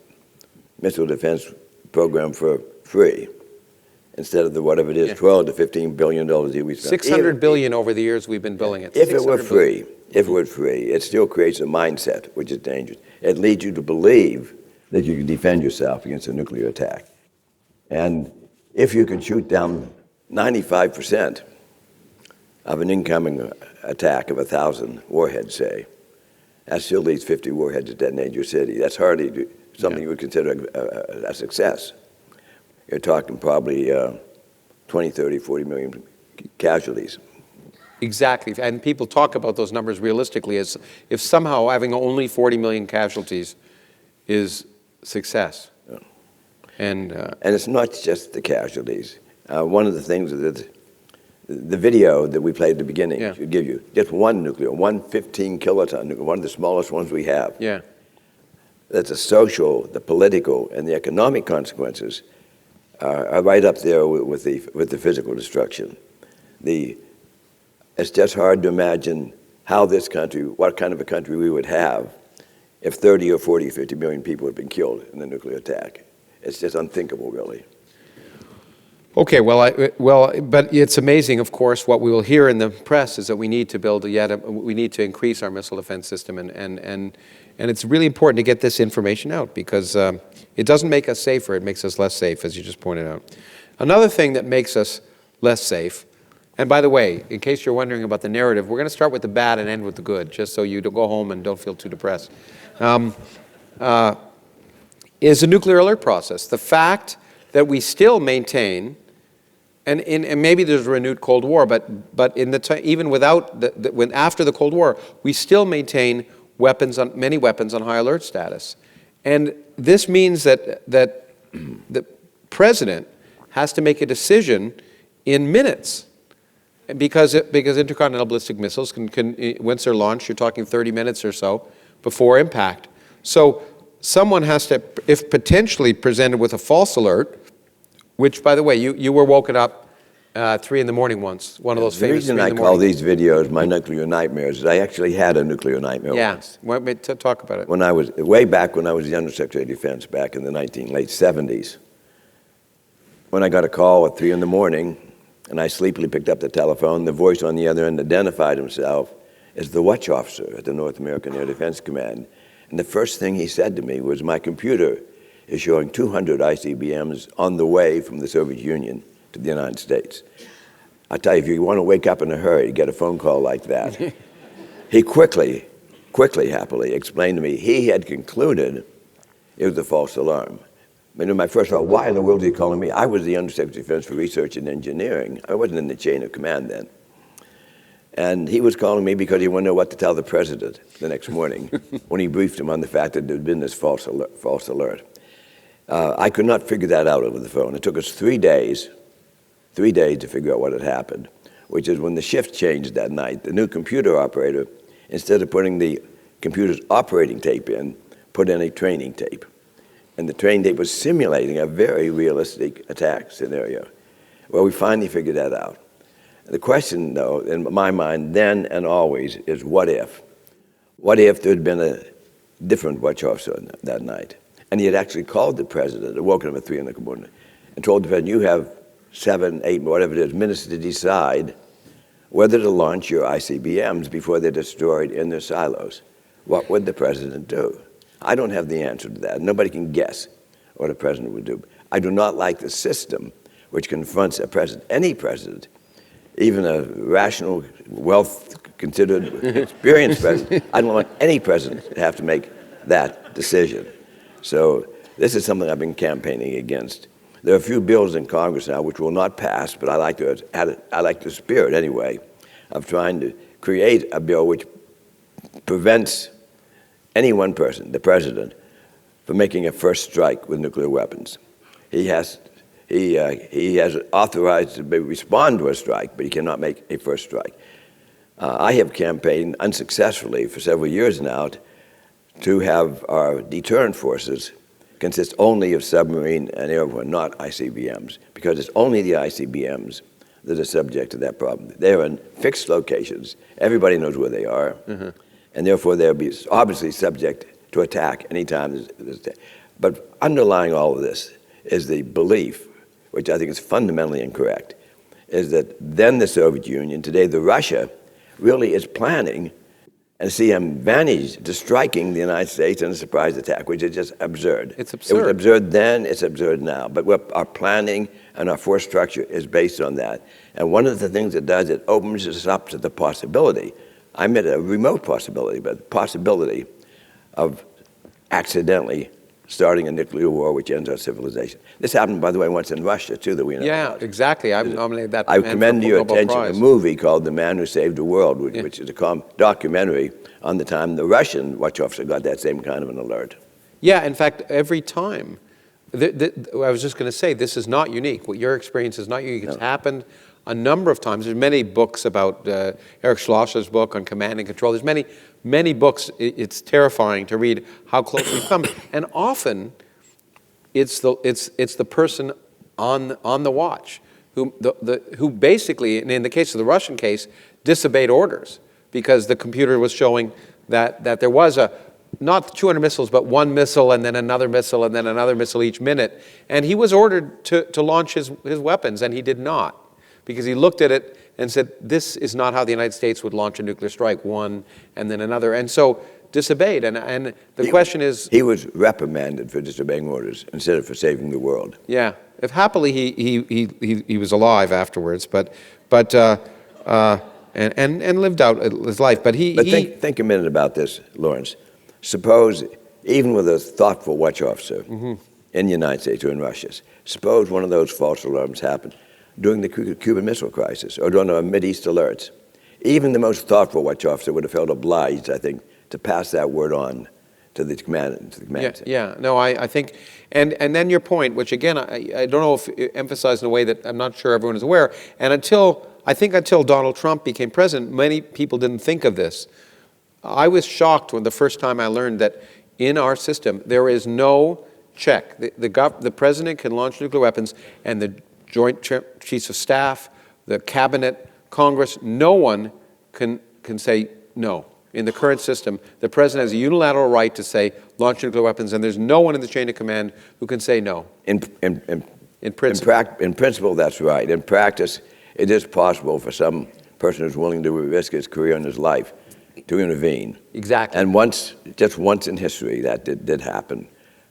missile defense program for free, instead of the whatever it is, $12 to $15 billion a year we spend. $600 billion over the years we've been billing it. If it were free, it still creates a mindset which is dangerous. It leads you to believe that you can defend yourself against a nuclear attack. And if you can shoot down 95% of an incoming attack of 1,000 warheads, say, that still leaves 50 warheads to detonate your city. That's hardly something you would consider a success. You're talking probably 20, 30, 40 million casualties. Exactly, and people talk about those numbers realistically as if somehow having only 40 million casualties is success. Yeah. And it's not just the casualties. One of the things that the video that we played at the beginning should give you, just one 15 kiloton nuclear, one of the smallest ones we have. Yeah. That the social, the political, and the economic consequences are right up there with the physical destruction. It's just hard to imagine how this country, what kind of a country we would have if 30 or 40 or 50 million people had been killed in the nuclear attack. It's just unthinkable, really. Okay, but it's amazing, of course, what we will hear in the press is that we need to we need to increase our missile defense system, and it's really important to get this information out because it doesn't make us safer, it makes us less safe, as you just pointed out. Another thing that makes us less safe, and by the way, in case you're wondering about the narrative, we're going to start with the bad and end with the good, just so you don't go home and don't feel too depressed, is the nuclear alert process. The fact that we still maintain, and maybe there's a renewed Cold War, but in even without after the Cold War, we still maintain many weapons on high alert status, and this means that the president has to make a decision in minutes, because intercontinental ballistic missiles can once they're launched, you're talking 30 minutes or so before impact. So someone has to, if potentially presented with a false alert, which, by the way, you were woken up 3 in the morning once, one of those famous 3 in the morning. The reason I call these videos my nuclear nightmares is I actually had a nuclear nightmare once. Yeah, talk about it. Way back when I was the Undersecretary of Defense, back in the late 70s, when I got a call at 3 in the morning, and I sleepily picked up the telephone, the voice on the other end identified himself as the watch officer at the North American Air Defense Command. And the first thing he said to me was, my computer is showing 200 ICBMs on the way from the Soviet Union to the United States. I tell you, if you want to wake up in a hurry, get a phone call like that. He quickly, happily explained to me he had concluded it was a false alarm. my first thought, why in the world is he calling me? I was the Undersecretary of Defense for Research and Engineering. I wasn't in the chain of command then. And he was calling me because he wanted to know what to tell the president the next morning when he briefed him on the fact that there had been this false alert. I could not figure that out over the phone. It took us 3 days to figure out what had happened, which is when the shift changed that night, the new computer operator, instead of putting the computer's operating tape in, put in a training tape. And the training tape was simulating a very realistic attack scenario. Well, we finally figured that out. The question, though, in my mind, then and always, is what if? What if there had been a different watch officer that night? And he had actually called the president, and woken him at 3 in the morning, and told the president, you have 7, 8, whatever it is, minutes to decide whether to launch your ICBMs before they're destroyed in their silos. What would the president do? I don't have the answer to that. Nobody can guess what a president would do. I do not like the system which confronts a president, any president, even a rational, wealth-considered, experienced president. I don't want any president to have to make that decision. So this is something I've been campaigning against. There are a few bills in Congress now which will not pass, but I like the spirit anyway of trying to create a bill which prevents any one person, the president, from making a first strike with nuclear weapons. He has authorized to respond to a strike, but he cannot make a first strike. I have campaigned unsuccessfully for several years now to have our deterrent forces consist only of submarine and airborne, not ICBMs, because it's only the ICBMs that are subject to that problem. They're in fixed locations. Everybody knows where they are. Mm-hmm. And therefore they'll be obviously subject to attack anytime there's but underlying all of this is the belief, which I think is fundamentally incorrect, is that then the Soviet Union, today the Russia, really is planning and see an advantage to striking the United States in a surprise attack, which is just absurd. It's absurd. It was absurd then, it's absurd now. But what our planning and our force structure is based on that. And one of the things it does, it opens us up to the possibility, I meant a remote possibility, but the possibility of accidentally starting a nuclear war which ends our civilization. This happened, by the way, once in Russia, too, that we know about. Exactly. I've nominated that I man commend for to your Nobel attention Prize. a movie called The Man Who Saved the World, which is a documentary on the time the Russian watch officer got that same kind of an alert. Yeah, in fact, every time. I was just going to say, this is not unique. What your experience is not unique. It's happened a number of times. There's many books about Eric Schlosser's book on command and control. There's many books. It's terrifying to read how close we've come. And often, it's the person on the watch who basically, and in the case of the Russian case, disobeyed orders because the computer was showing that there was not 200 missiles, but one missile and then another missile and then another missile each minute. And he was ordered to launch his weapons, and he did not, because he looked at it and said, this is not how the United States would launch a nuclear strike, one and then another. And so disobeyed. And the question is... He was reprimanded for disobeying orders instead of for saving the world. Yeah. If happily he was alive afterwards, but lived out his life. But think a minute about this, Lawrence. Suppose, even with a thoughtful watch officer in the United States or in Russia, suppose one of those false alarms happened during the Cuban Missile Crisis or during our Mideast alerts. Even the most thoughtful watch officer would have felt obliged, I think, to pass that word on to the command center. Yeah. No, I think, and then your point, which again, I don't know if emphasized in a way that I'm not sure everyone is aware, and until Donald Trump became president, many people didn't think of this. I was shocked when the first time I learned that in our system, there is no check. The president can launch nuclear weapons, and the Joint Chiefs of Staff, the cabinet, Congress, no one can say no. In the current system, the president has a unilateral right to say launch nuclear weapons, and there's no one in the chain of command who can say no. In principle. In principle, that's right. In practice, it is possible for some person who's willing to risk his career and his life to intervene. Exactly. And just once in history, that did happen,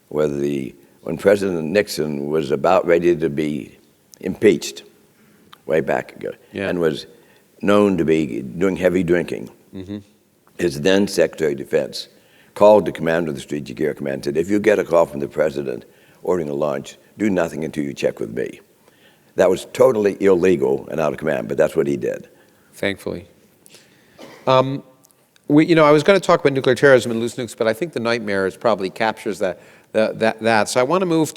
when President Nixon was about ready to be impeached, way back ago, and was known to be doing heavy drinking. Mm-hmm. His then Secretary of Defense called the commander of the Strategic Air Command and said, if you get a call from the president ordering a launch, do nothing until you check with me. That was totally illegal and out of command, but that's what he did. Thankfully. I was going to talk about nuclear terrorism and loose nukes, but I think the nightmare probably captures that. So I want to move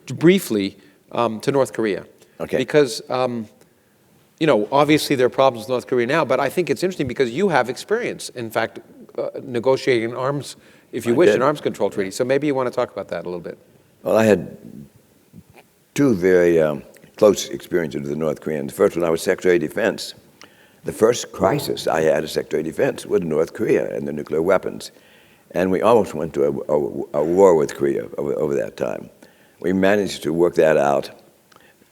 briefly to North Korea. Okay. Because, obviously there are problems with North Korea now, but I think it's interesting because you have experience, in fact, negotiating arms, if you wish, an arms control treaty. So maybe you want to talk about that a little bit. Well, I had two very close experiences with the North Koreans. The first one, I was Secretary of Defense. The first crisis I had as Secretary of Defense was North Korea and the nuclear weapons. And we almost went to a war with Korea over that time. We managed to work that out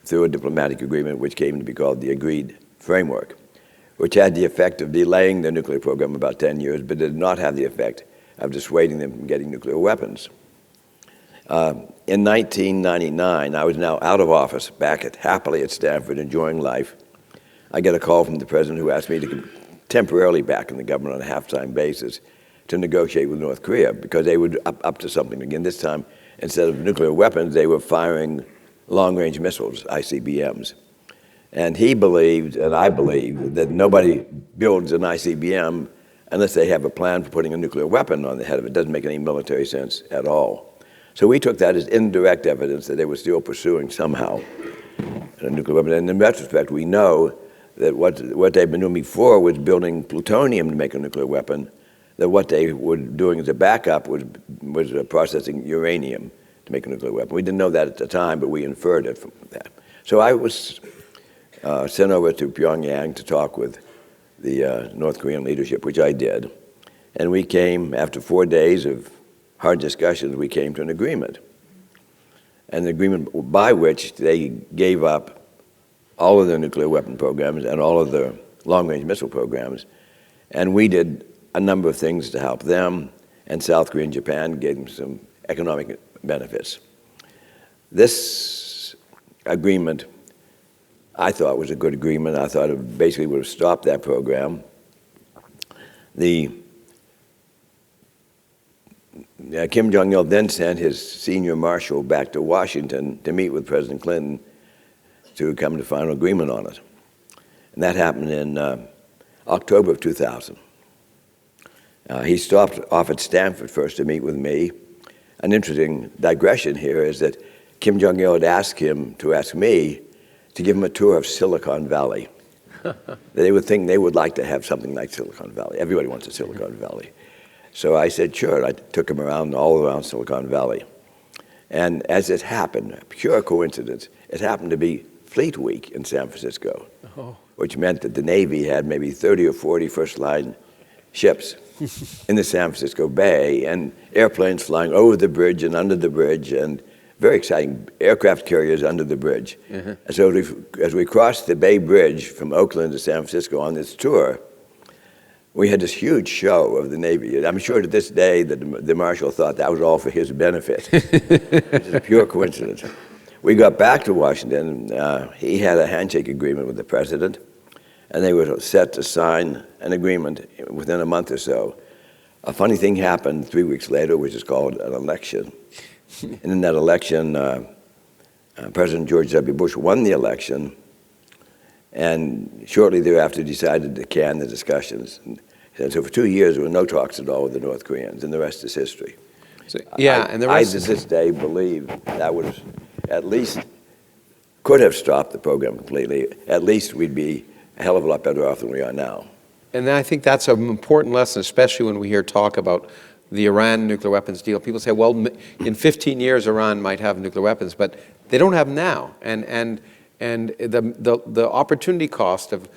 through a diplomatic agreement which came to be called the Agreed Framework, which had the effect of delaying the nuclear program about 10 years, but did not have the effect of dissuading them from getting nuclear weapons. In 1999, I was now out of office, happily at Stanford, enjoying life. I get a call from the president who asked me to come temporarily back in the government on a half-time basis to negotiate with North Korea because they were up to something again. This time, instead of nuclear weapons, they were firing long-range missiles, ICBMs. And he believed, and I believe, that nobody builds an ICBM unless they have a plan for putting a nuclear weapon on the head of it. It doesn't make any military sense at all. So we took that as indirect evidence that they were still pursuing somehow a nuclear weapon. And in retrospect, we know that what they've been doing before was building plutonium to make a nuclear weapon, that what they were doing as a backup was processing uranium to make a nuclear weapon. We didn't know that at the time, but we inferred it from that. So I was sent over to Pyongyang to talk with the North Korean leadership, which I did. And we came, after 4 days of hard discussions, we came to an agreement. An agreement by which they gave up all of their nuclear weapon programs and all of their long-range missile programs. And we did a number of things to help them, and South Korea and Japan gave them some economic benefits. This agreement, I thought, was a good agreement. I thought it basically would have stopped that program. Kim Jong-il then sent his senior marshal back to Washington to meet with President Clinton to come to final agreement on it. And that happened in October of 2000. He stopped off at Stanford first to meet with me. An interesting digression here is that Kim Jong-il had asked him to ask me to give him a tour of Silicon Valley. They would think they would like to have something like Silicon Valley. Everybody wants a Silicon Valley. So I said, sure. I took him all around Silicon Valley. And as it happened, pure coincidence, it happened to be Fleet Week in San Francisco, which meant that the Navy had maybe 30 or 40 first-line ships in the San Francisco Bay, and airplanes flying over the bridge and under the bridge, and very exciting aircraft carriers under the bridge. And so as we crossed the Bay Bridge from Oakland to San Francisco on this tour, we had this huge show of the Navy. I'm sure to this day that the Marshal thought that was all for his benefit. It's a pure coincidence. We got back to Washington. He had a handshake agreement with the president, and they were set to sign an agreement within a month or so. A funny thing happened 3 weeks later, which is called an election. And in that election, President George W. Bush won the election, and shortly thereafter decided to can the discussions. And so for 2 years, there were no talks at all with the North Koreans, and the rest is history. So, yeah, and the rest I, to this day, believe that would have at least could have stopped the program completely. At least we'd be a hell of a lot better off than we are now. And I think that's an important lesson, especially when we hear talk about the Iran nuclear weapons deal. People say, well, in 15 years, Iran might have nuclear weapons, but they don't have them now. And the opportunity cost of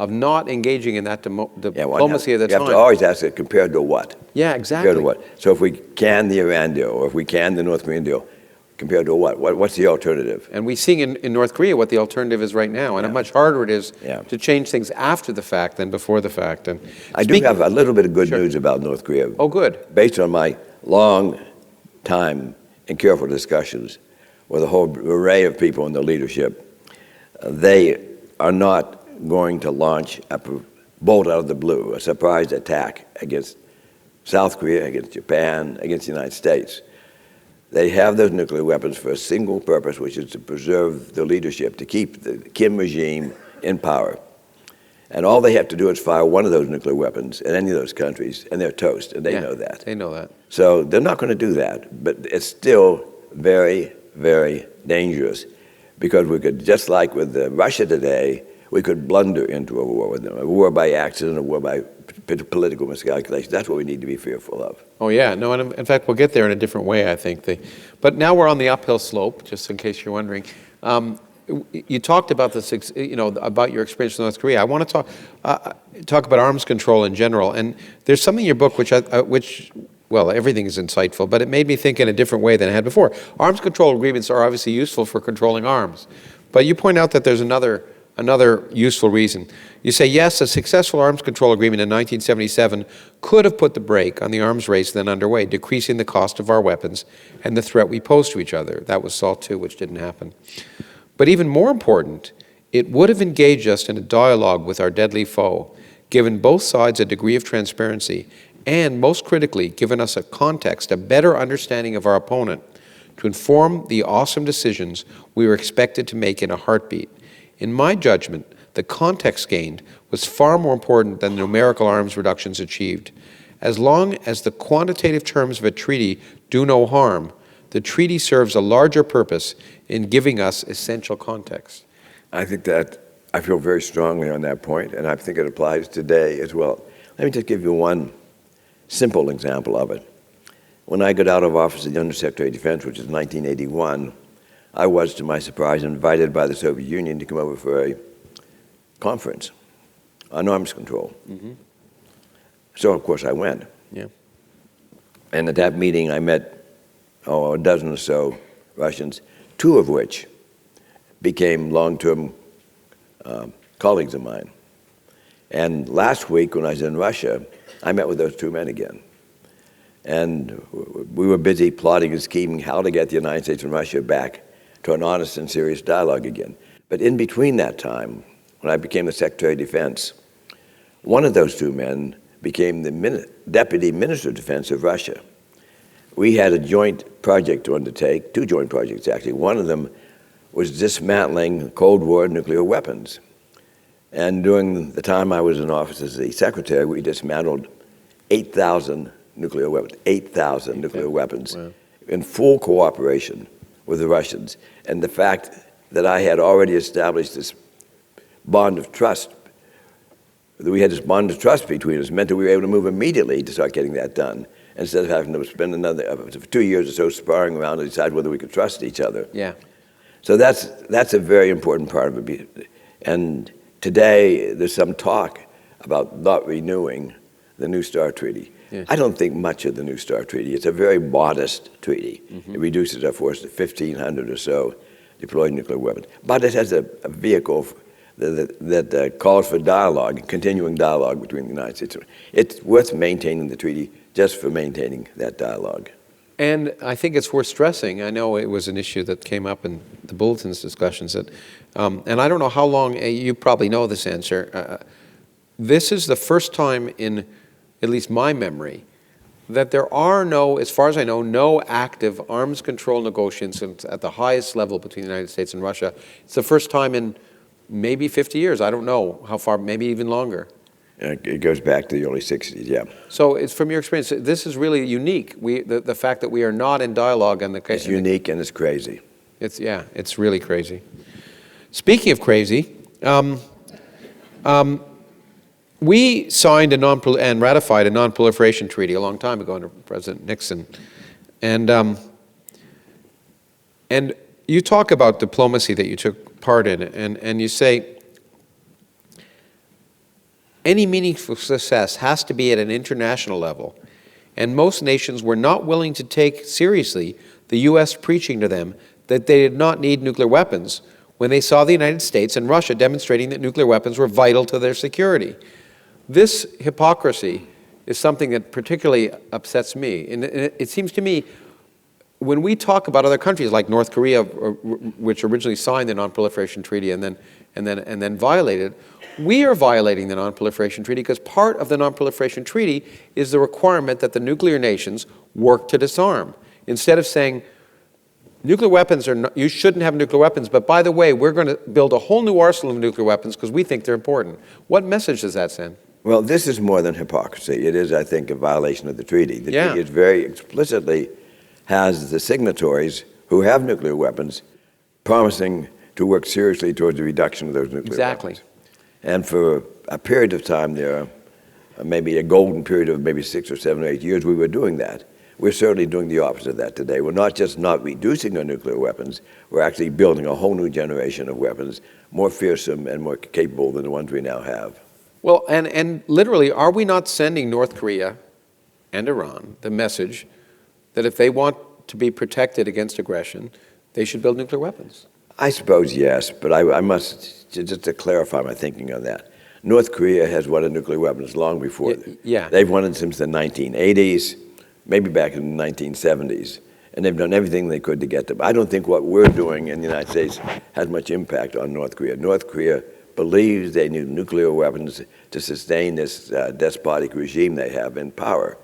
not engaging in that diplomacy at the time. You have to always ask it, compared to what? Yeah, exactly. Compared to what? So if we can the Iran deal, or if we can the North Korean deal, compared to what? What's the alternative? And we see in North Korea what the alternative is right now, and how much harder it is to change things after the fact than before the fact. And I do have a little bit of good news about North Korea. Oh, good. Based on my long time and careful discussions with a whole array of people in the leadership, they are not going to launch a bolt out of the blue, a surprise attack against South Korea, against Japan, against the United States. They have those nuclear weapons for a single purpose, which is to preserve the leadership, to keep the Kim regime in power. And all they have to do is fire one of those nuclear weapons in any of those countries, and they're toast, and they know that. They know that. So they're not going to do that, but it's still very, very dangerous, because we could, just like with Russia today, we could blunder into a war with them, a war by accident, a war by political miscalculation. That's what we need to be fearful of. Oh, yeah. No, and in fact, we'll get there in a different way, I think. But now we're on the uphill slope, just in case you're wondering. You talked about this, about your experience in North Korea. I want to talk about arms control in general. And there's something in your book which, well, everything is insightful, but it made me think in a different way than I had before. Arms control agreements are obviously useful for controlling arms. But you point out that there's another useful reason. You say, yes, a successful arms control agreement in 1977 could have put the brake on the arms race then underway, decreasing the cost of our weapons and the threat we pose to each other. That was SALT II, which didn't happen. But even more important, it would have engaged us in a dialogue with our deadly foe, given both sides a degree of transparency, and most critically, given us a context, a better understanding of our opponent, to inform the awesome decisions we were expected to make in a heartbeat. In my judgment, the context gained was far more important than the numerical arms reductions achieved. As long as the quantitative terms of a treaty do no harm, the treaty serves a larger purpose in giving us essential context. I think that I feel very strongly on that point, and I think it applies today as well. Let me just give you one simple example of it. When I got out of office as the Undersecretary of Defense, which is 1981, I was, to my surprise, invited by the Soviet Union to come over for a conference on arms control. Mm-hmm. So, of course, I went. Yeah. And at that meeting, I met a dozen or so Russians, two of which became long-term colleagues of mine. And last week, when I was in Russia, I met with those two men again. And we were busy plotting and scheming how to get the United States and Russia back to an honest and serious dialogue again. But in between that time, when I became the Secretary of Defense, one of those two men became the Deputy Minister of Defense of Russia. We had a joint project to undertake, two joint projects actually. One of them was dismantling Cold War nuclear weapons. And during the time I was in office as the Secretary, we dismantled 8,000 nuclear weapons, 8,000 nuclear weapons, wow, in full cooperation with the Russians. And the fact that I had already established this bond of trust, that we had this bond of trust between us, meant that we were able to move immediately to start getting that done, instead of having to spend another 2 years or so sparring around to decide whether we could trust each other. Yeah. So that's a very important part of it. And today, there's some talk about not renewing the New START Treaty. Yeah. I don't think much of the New START Treaty. It's a very modest treaty. Mm-hmm. It reduces our force to 1,500 or so deployed nuclear weapons. But it has a vehicle that calls for dialogue, continuing dialogue between the United States. It's worth maintaining the treaty just for maintaining that dialogue. And I think it's worth stressing, I know it was an issue that came up in the Bulletin's discussions, that, and I don't know how long, you probably know this answer, this is the first time in at least my memory that there are no, as far as I know, no active arms control negotiations at the highest level between the United States and Russia. It's the first time in maybe 50 years, I don't know how far, maybe even longer. It goes back to the early 60s, yeah. So it's from your experience, this is really unique, the fact that we are not in dialogue. It's unique and it's crazy. It's really crazy. Speaking of crazy, we signed and ratified a non-proliferation treaty a long time ago under President Nixon. And you talk about diplomacy that you took part in, and you say, any meaningful success has to be at an international level, and most nations were not willing to take seriously the U.S. preaching to them that they did not need nuclear weapons when they saw the United States and Russia demonstrating that nuclear weapons were vital to their security. This hypocrisy is something that particularly upsets me. And it seems to me, when we talk about other countries like North Korea, which originally signed the Non-Proliferation Treaty and then violated, we are violating the Non-Proliferation Treaty because part of the Non-Proliferation Treaty is the requirement that the nuclear nations work to disarm. Instead of saying, nuclear weapons are not, you shouldn't have nuclear weapons, but by the way, we're going to build a whole new arsenal of nuclear weapons because we think they're important. What message does that send? Well, this is more than hypocrisy. It is, I think, a violation of the treaty. The Yeah. treaty is very explicitly has the signatories who have nuclear weapons promising to work seriously towards the reduction of those nuclear Exactly. weapons. And for a period of time there, maybe a golden period of maybe 6 or 7 or 8 years, we were doing that. We're certainly doing the opposite of that today. We're not just not reducing our nuclear weapons, we're actually building a whole new generation of weapons, more fearsome and more capable than the ones we now have. Well, and literally, are we not sending North Korea and Iran the message that if they want to be protected against aggression, they should build nuclear weapons? I suppose yes, but I must, just to clarify my thinking on that, North Korea has wanted nuclear weapons long before. Yeah. They've wanted since the 1980s, maybe back in the 1970s, and they've done everything they could to get them. I don't think what we're doing in the United States has much impact on North Korea. North Korea believes they need nuclear weapons to sustain this despotic regime they have in power.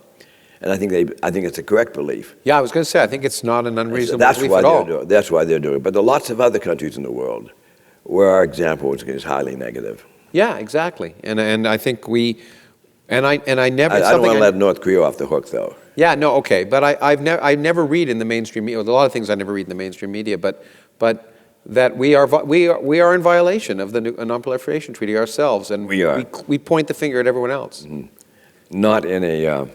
And I think it's a correct belief. Yeah, I was going to say, I think it's not an unreasonable That's belief why at they're all. doing it. That's why they're doing it. But there are lots of other countries in the world where our example is highly negative. Yeah, exactly. And I think we, and I never. I don't want to let North Korea off the hook, though. Yeah, no, okay, but I never read in the mainstream media. There's a lot of things I never read in the mainstream media, but that we are in violation of the Non-Proliferation Treaty ourselves, and We are. we point the finger at everyone else. Not in a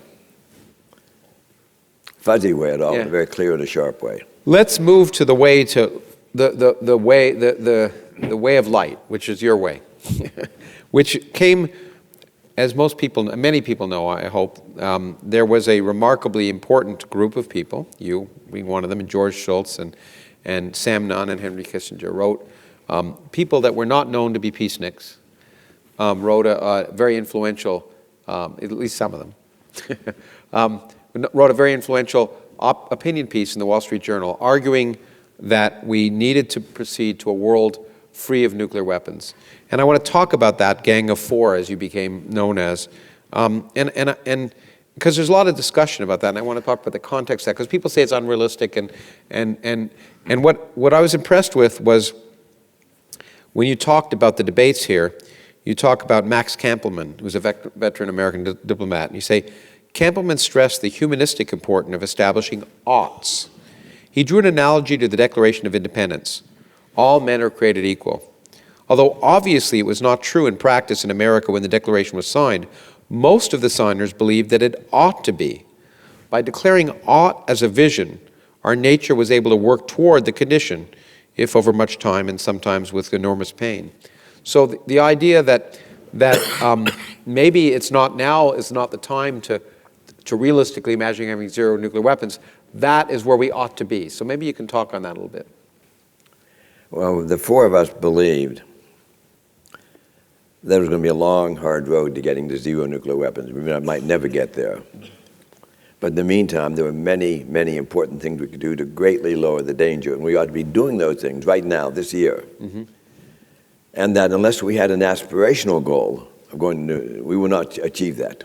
fuzzy way at all, Yeah. in a very clear and a sharp way. Let's move to the way to the way of light, which is your way, which came, as many people know, I hope, there was a remarkably important group of people, you being one of them, and George Shultz and Sam Nunn and Henry Kissinger wrote, people that were not known to be peaceniks, wrote a very influential, at least some of them, wrote a very influential opinion piece in the Wall Street Journal arguing that we needed to proceed to a world free of nuclear weapons. And I want to talk about that Gang of Four, as you became known as, and because there's a lot of discussion about that, and I want to talk about the context of that, because people say it's unrealistic, and what I was impressed with was when you talked about the debates here, you talk about Max Kampelman, who's a veteran American diplomat, and you say, Kampelman stressed the humanistic importance of establishing oughts. He drew an analogy to the Declaration of Independence. All men are created equal. Although obviously it was not true in practice in America when the Declaration was signed, most of the signers believed that it ought to be. By declaring ought as a vision, our nature was able to work toward the condition, if over much time and sometimes with enormous pain. So the idea that maybe it's not now is not the time to realistically imagine having zero nuclear weapons, that is where we ought to be. So maybe you can talk on that a little bit. Well, the four of us believed that it was going to be a long, hard road to getting to zero nuclear weapons. We might never get there. But in the meantime, there were many, many important things we could do to greatly lower the danger, and we ought to be doing those things right now, this year. Mm-hmm. And that unless we had an aspirational goal of going to, we will not achieve that.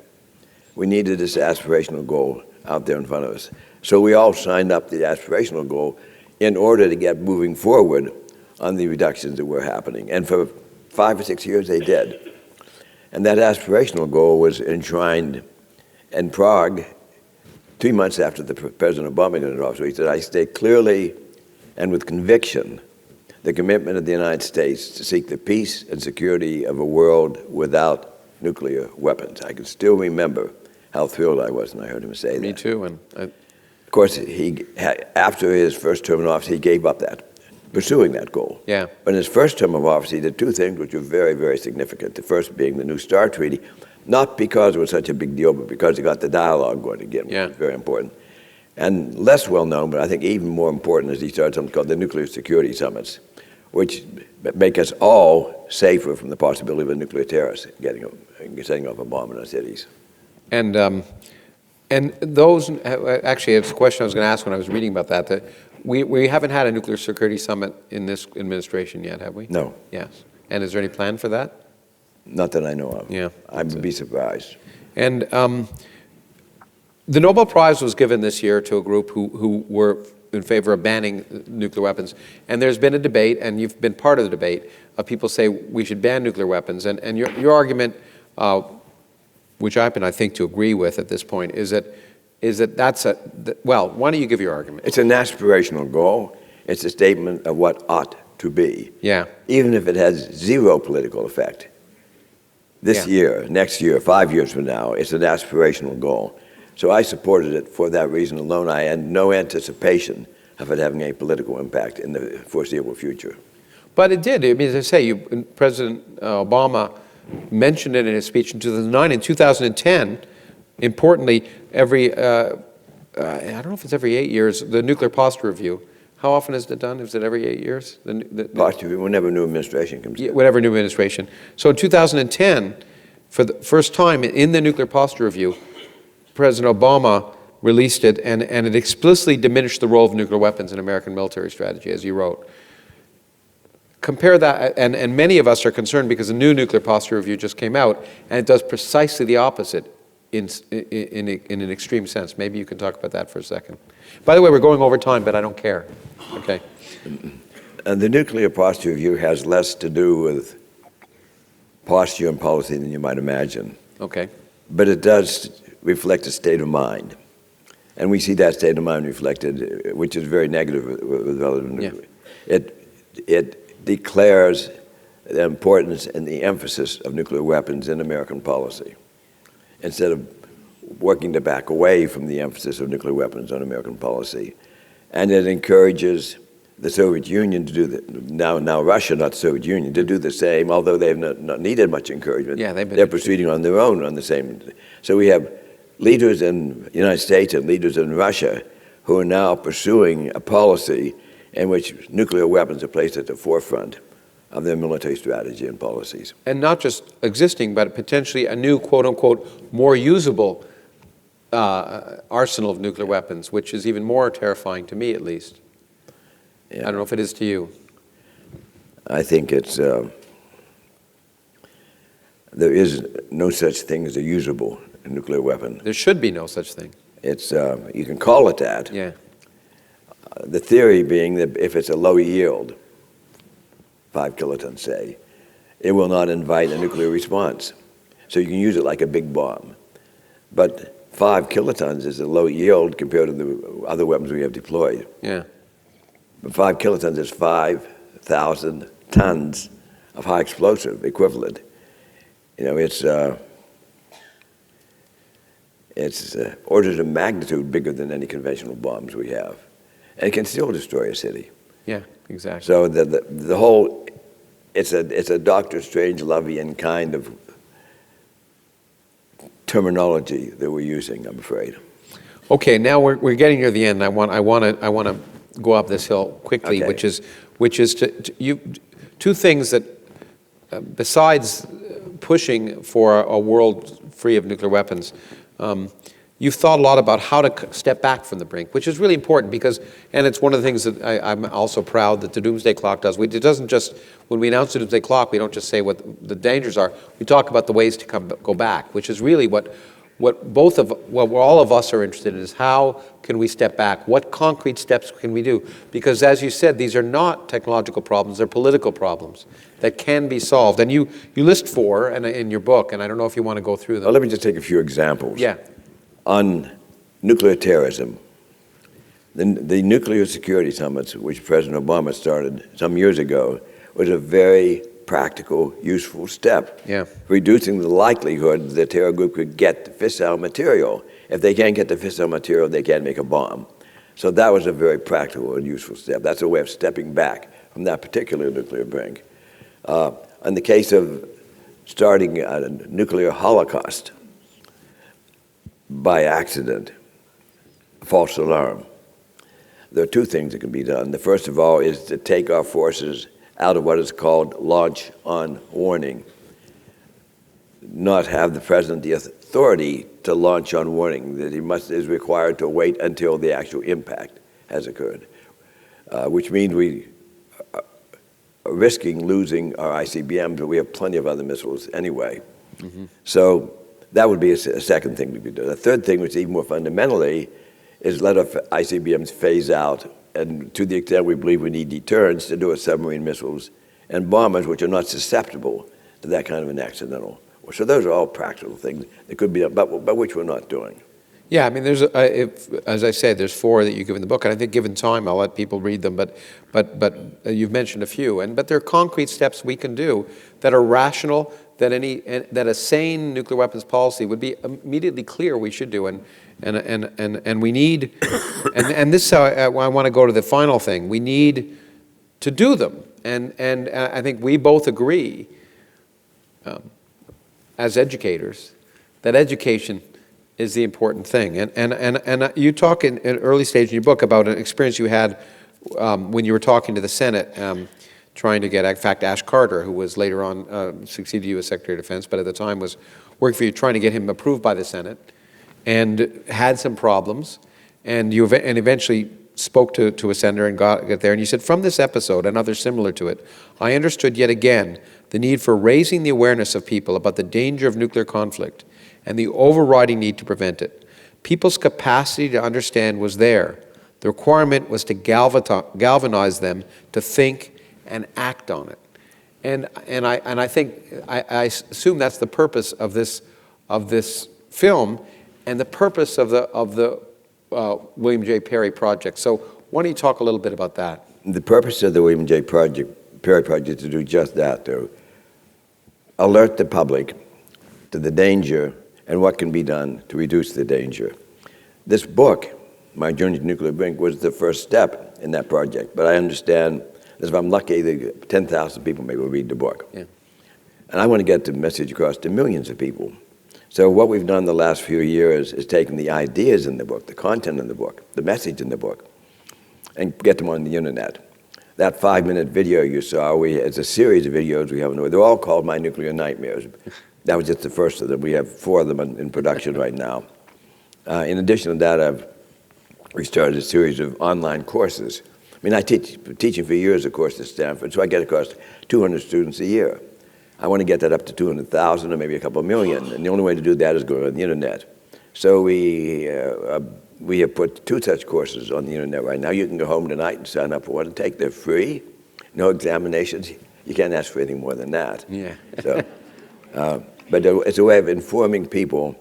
We needed this aspirational goal out there in front of us. So we all signed up the aspirational goal in order to get moving forward on the reductions that were happening. And for 5 or 6 years, they did. And that aspirational goal was enshrined in Prague 3 months after the President Obama got into office. He said, I state clearly and with conviction the commitment of the United States to seek the peace and security of a world without nuclear weapons. I can still remember how thrilled I was when I heard him say that. Me too. And of course, after his first term in office, he gave up that, pursuing that goal. Yeah. But in his first term of office, he did two things which were very, very significant. The first being the New START Treaty, not because it was such a big deal, but because he got the dialogue going again, which was very important. And less well known, but I think even more important, is he started something called the Nuclear Security Summits, which make us all safer from the possibility of a nuclear terrorist setting off a bomb in our cities. And those, actually, it's a question I was going to ask when I was reading about that we haven't had a nuclear security summit in this administration yet, have we? No. Yes. And is there any plan for that? Not that I know of. Yeah. I would be surprised. And the Nobel Prize was given this year to a group who were in favor of banning nuclear weapons. And there's been a debate, and you've been part of the debate, of people say we should ban nuclear weapons. And your argument, which I happen, I think, to agree with at this point, is that well, why don't you give your argument? It's an aspirational goal. It's a statement of what ought to be. Yeah. Even if it has zero political effect. This year, next year, 5 years from now, it's an aspirational goal. So I supported it for that reason alone. I had no anticipation of it having a political impact in the foreseeable future. But it did. I mean, as I say, President Obama mentioned it in his speech in 2009. In 2010, importantly, I don't know if it's every 8 years, the Nuclear Posture Review. How often is it done? Is it every 8 years? Posture Review, whenever a new administration comes in. Whatever new administration. So in 2010, for the first time in the Nuclear Posture Review, President Obama released it, and it explicitly diminished the role of nuclear weapons in American military strategy, as you wrote. Compare that, and many of us are concerned because the new Nuclear Posture Review just came out, and it does precisely the opposite in an extreme sense. Maybe you can talk about that for a second. By the way, we're going over time, but I don't care. Okay. The Nuclear Posture Review has less to do with posture and policy than you might imagine. Okay. But it does reflect a state of mind. And we see that state of mind reflected, which is very negative with relative nuclear. It declares the importance and the emphasis of nuclear weapons in American policy, instead of working to back away from the emphasis of nuclear weapons on American policy. And it encourages the Soviet Union to do that, now Russia, not the Soviet Union, to do the same, although they've not needed much encouragement. Yeah, they're proceeding on their own on the same. So we have leaders in the United States and leaders in Russia who are now pursuing a policy in which nuclear weapons are placed at the forefront of their military strategy and policies. And not just existing, but potentially a new, quote-unquote, more usable arsenal of nuclear weapons, which is even more terrifying to me, at least. Yeah. I don't know if it is to you. I think it's, there is no such thing as a usable nuclear weapon. There should be no such thing. It's, you can call it that. Yeah. The theory being that if it's a low yield, 5 kilotons say, it will not invite a nuclear response. So you can use it like a big bomb. But 5 kilotons is a low yield compared to the other weapons we have deployed. Yeah. But 5 kilotons is 5,000 tons of high explosive equivalent. You know, it's orders of magnitude bigger than any conventional bombs we have. And it can still destroy a city. Yeah, exactly. So the whole, it's a Dr. Strange-Lovian kind of terminology that we're using, I'm afraid. Okay, now we're getting near the end. I want to go up this hill quickly, Okay. which is two things that besides pushing for a world free of nuclear weapons, you've thought a lot about how to step back from the brink, which is really important because, and it's one of the things that I'm also proud that the Doomsday Clock does. It doesn't just, when we announce the Doomsday Clock, we don't just say what the dangers are. We talk about the ways to go back, which is really what all of us are interested in is how can we step back? What concrete steps can we do? Because as you said, these are not technological problems, they're political problems that can be solved. And you list 4 in your book, and I don't know if you want to go through them. Well, let me just take a few examples. Yeah. On nuclear terrorism, the Nuclear Security Summits, which President Obama started some years ago, was a very practical, useful step. Yeah. Reducing the likelihood the terror group could get fissile material. If they can't get the fissile material, they can't make a bomb. So that was a very practical and useful step. That's a way of stepping back from that particular nuclear brink. In the case of starting a nuclear holocaust by accident, false alarm, there are 2 things that can be done. The first of all is to take our forces out of what is called launch on warning. Not have the president the authority to launch on warning, that he is required to wait until the actual impact has occurred, which means we are risking losing our ICBMs, but we have plenty of other missiles anyway. Mm-hmm. So that would be a second thing we could do. The third thing, which is even more fundamentally, is let our ICBMs phase out, and to the extent we believe we need deterrence, to do it submarine missiles and bombers, which are not susceptible to that kind of an accidental. So those are all practical things that could be done, but which we're not doing. Yeah, I mean, as I said, there's 4 that you give in the book, and I think given time, I'll let people read them. But you've mentioned a few, but there are concrete steps we can do that are rational, that a sane nuclear weapons policy would be immediately clear we should do, and we need, and this is how I want to go to the final thing. We need to do them, and I think we both agree, as educators, that education is the important thing. And you talk in an early stage in your book about an experience you had when you were talking to the Senate, trying to get, in fact, Ash Carter, who was later on succeeded you as Secretary of Defense, but at the time was working for you, trying to get him approved by the Senate, and had some problems, and eventually spoke to a senator and got there, and you said, from this episode and others similar to it, I understood yet again the need for raising the awareness of people about the danger of nuclear conflict and the overriding need to prevent it. People's capacity to understand was there. The requirement was to galvanize them to think and act on it. And I think I assume that's the purpose of this film and the purpose of the William J. Perry project. So why don't you talk a little bit about that? The purpose of the William J. Perry project is to do just that, to alert the public to the danger and what can be done to reduce the danger. This book, My Journey to Nuclear Brink, was the first step in that project. But I understand that if I'm lucky, 10,000 people maybe will read the book. Yeah. And I want to get the message across to millions of people. So what we've done the last few years is taken the ideas in the book, the content in the book, the message in the book, and get them on the internet. That 5-minute video you saw, it's a series of videos we have. They're all called My Nuclear Nightmares. That was just the first of them. We have 4 of them in production right now. In addition to that, we started a series of online courses. I mean, I teaching for years, of course, at Stanford, so I get across 200 students a year. I want to get that up to 200,000 or maybe a couple million, and the only way to do that is go on the internet. So we have put 2 such courses on the internet right now. You can go home tonight and sign up for one and take. They're free, no examinations. You can't ask for anything more than that. Yeah. So, but it's a way of informing people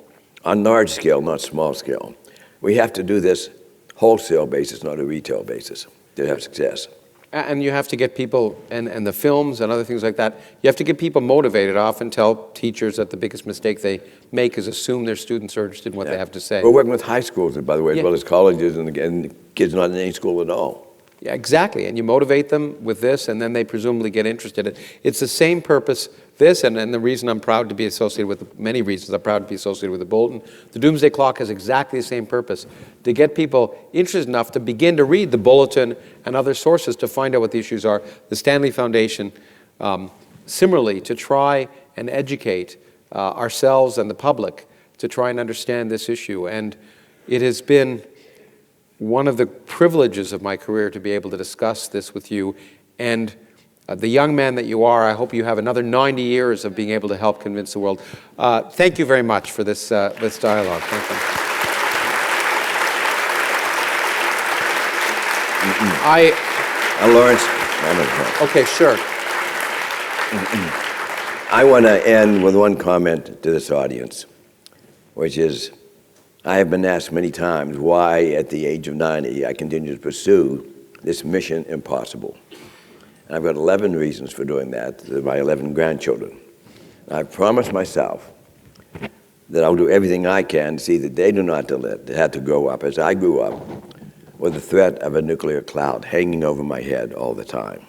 on large scale, not small scale. We have to do this wholesale basis, not a retail basis, to have success. And you have to get people, and the films and other things like that, you have to get people motivated. I often tell teachers that the biggest mistake they make is assume their students are interested in what they have to say. We're working with high schools, by the way, as well as colleges, and kids not in any school at all. Yeah, exactly. And you motivate them with this, and then they presumably get interested. It's the same purpose, this, and the reason I'm proud to be associated with, many reasons I'm proud to be associated with the Bulletin. The Doomsday Clock has exactly the same purpose, to get people interested enough to begin to read the Bulletin and other sources to find out what the issues are. The Stanley Foundation, similarly, to try and educate ourselves and the public to try and understand this issue. And it has been one of the privileges of my career to be able to discuss this with you. And the young man that you are, I hope you have another 90 years of being able to help convince the world. Thank you very much for this dialogue. Thank you. Lawrence, okay, sure. I want to end with one comment to this audience, which is, I have been asked many times why, at the age of 90, I continue to pursue this mission impossible. And I've got 11 reasons for doing that. They're my 11 grandchildren. I've promised myself that I'll do everything I can to see that they do not have to grow up, as I grew up, with the threat of a nuclear cloud hanging over my head all the time.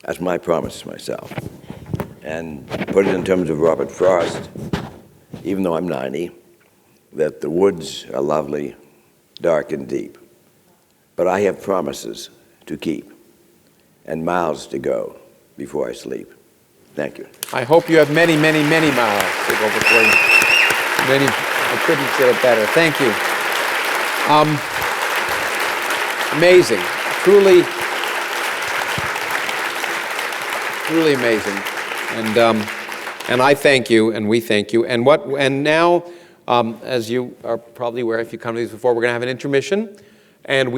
That's my promise to myself. And put it in terms of Robert Frost, even though I'm 90, that the woods are lovely, dark and deep, but I have promises to keep and miles to go before I sleep. Thank you. I hope you have many, many, many miles to go before you. I couldn't say it better. Thank you. Amazing. Truly, truly amazing. And I thank you, and we thank you. And now As you are probably aware, if you come to these before, we're going to have an intermission. And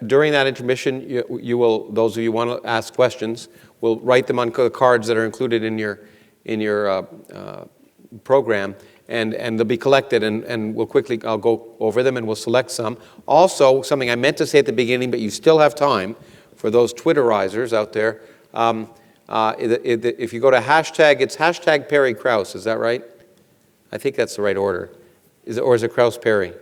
during that intermission, you will, those of you who want to ask questions, will write them on the cards that are included in your program, and they'll be collected, and I'll go over them and we'll select some. Also, something I meant to say at the beginning, but you still have time for those Twitterizers out there. If you go to hashtag, it's hashtag Perry Krauss, is that right? I think that's the right order. Or is it Krauss Perry?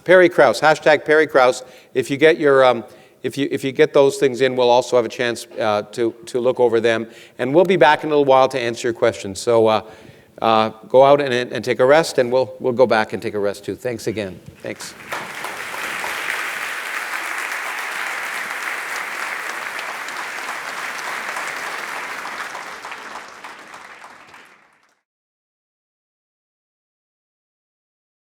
Perry Krauss, hashtag Perry Krauss. If you get your, if you get those things in, we'll also have a chance to look over them, and we'll be back in a little while to answer your questions. So go out and take a rest, and we'll go back and take a rest too. Thanks again. Thanks.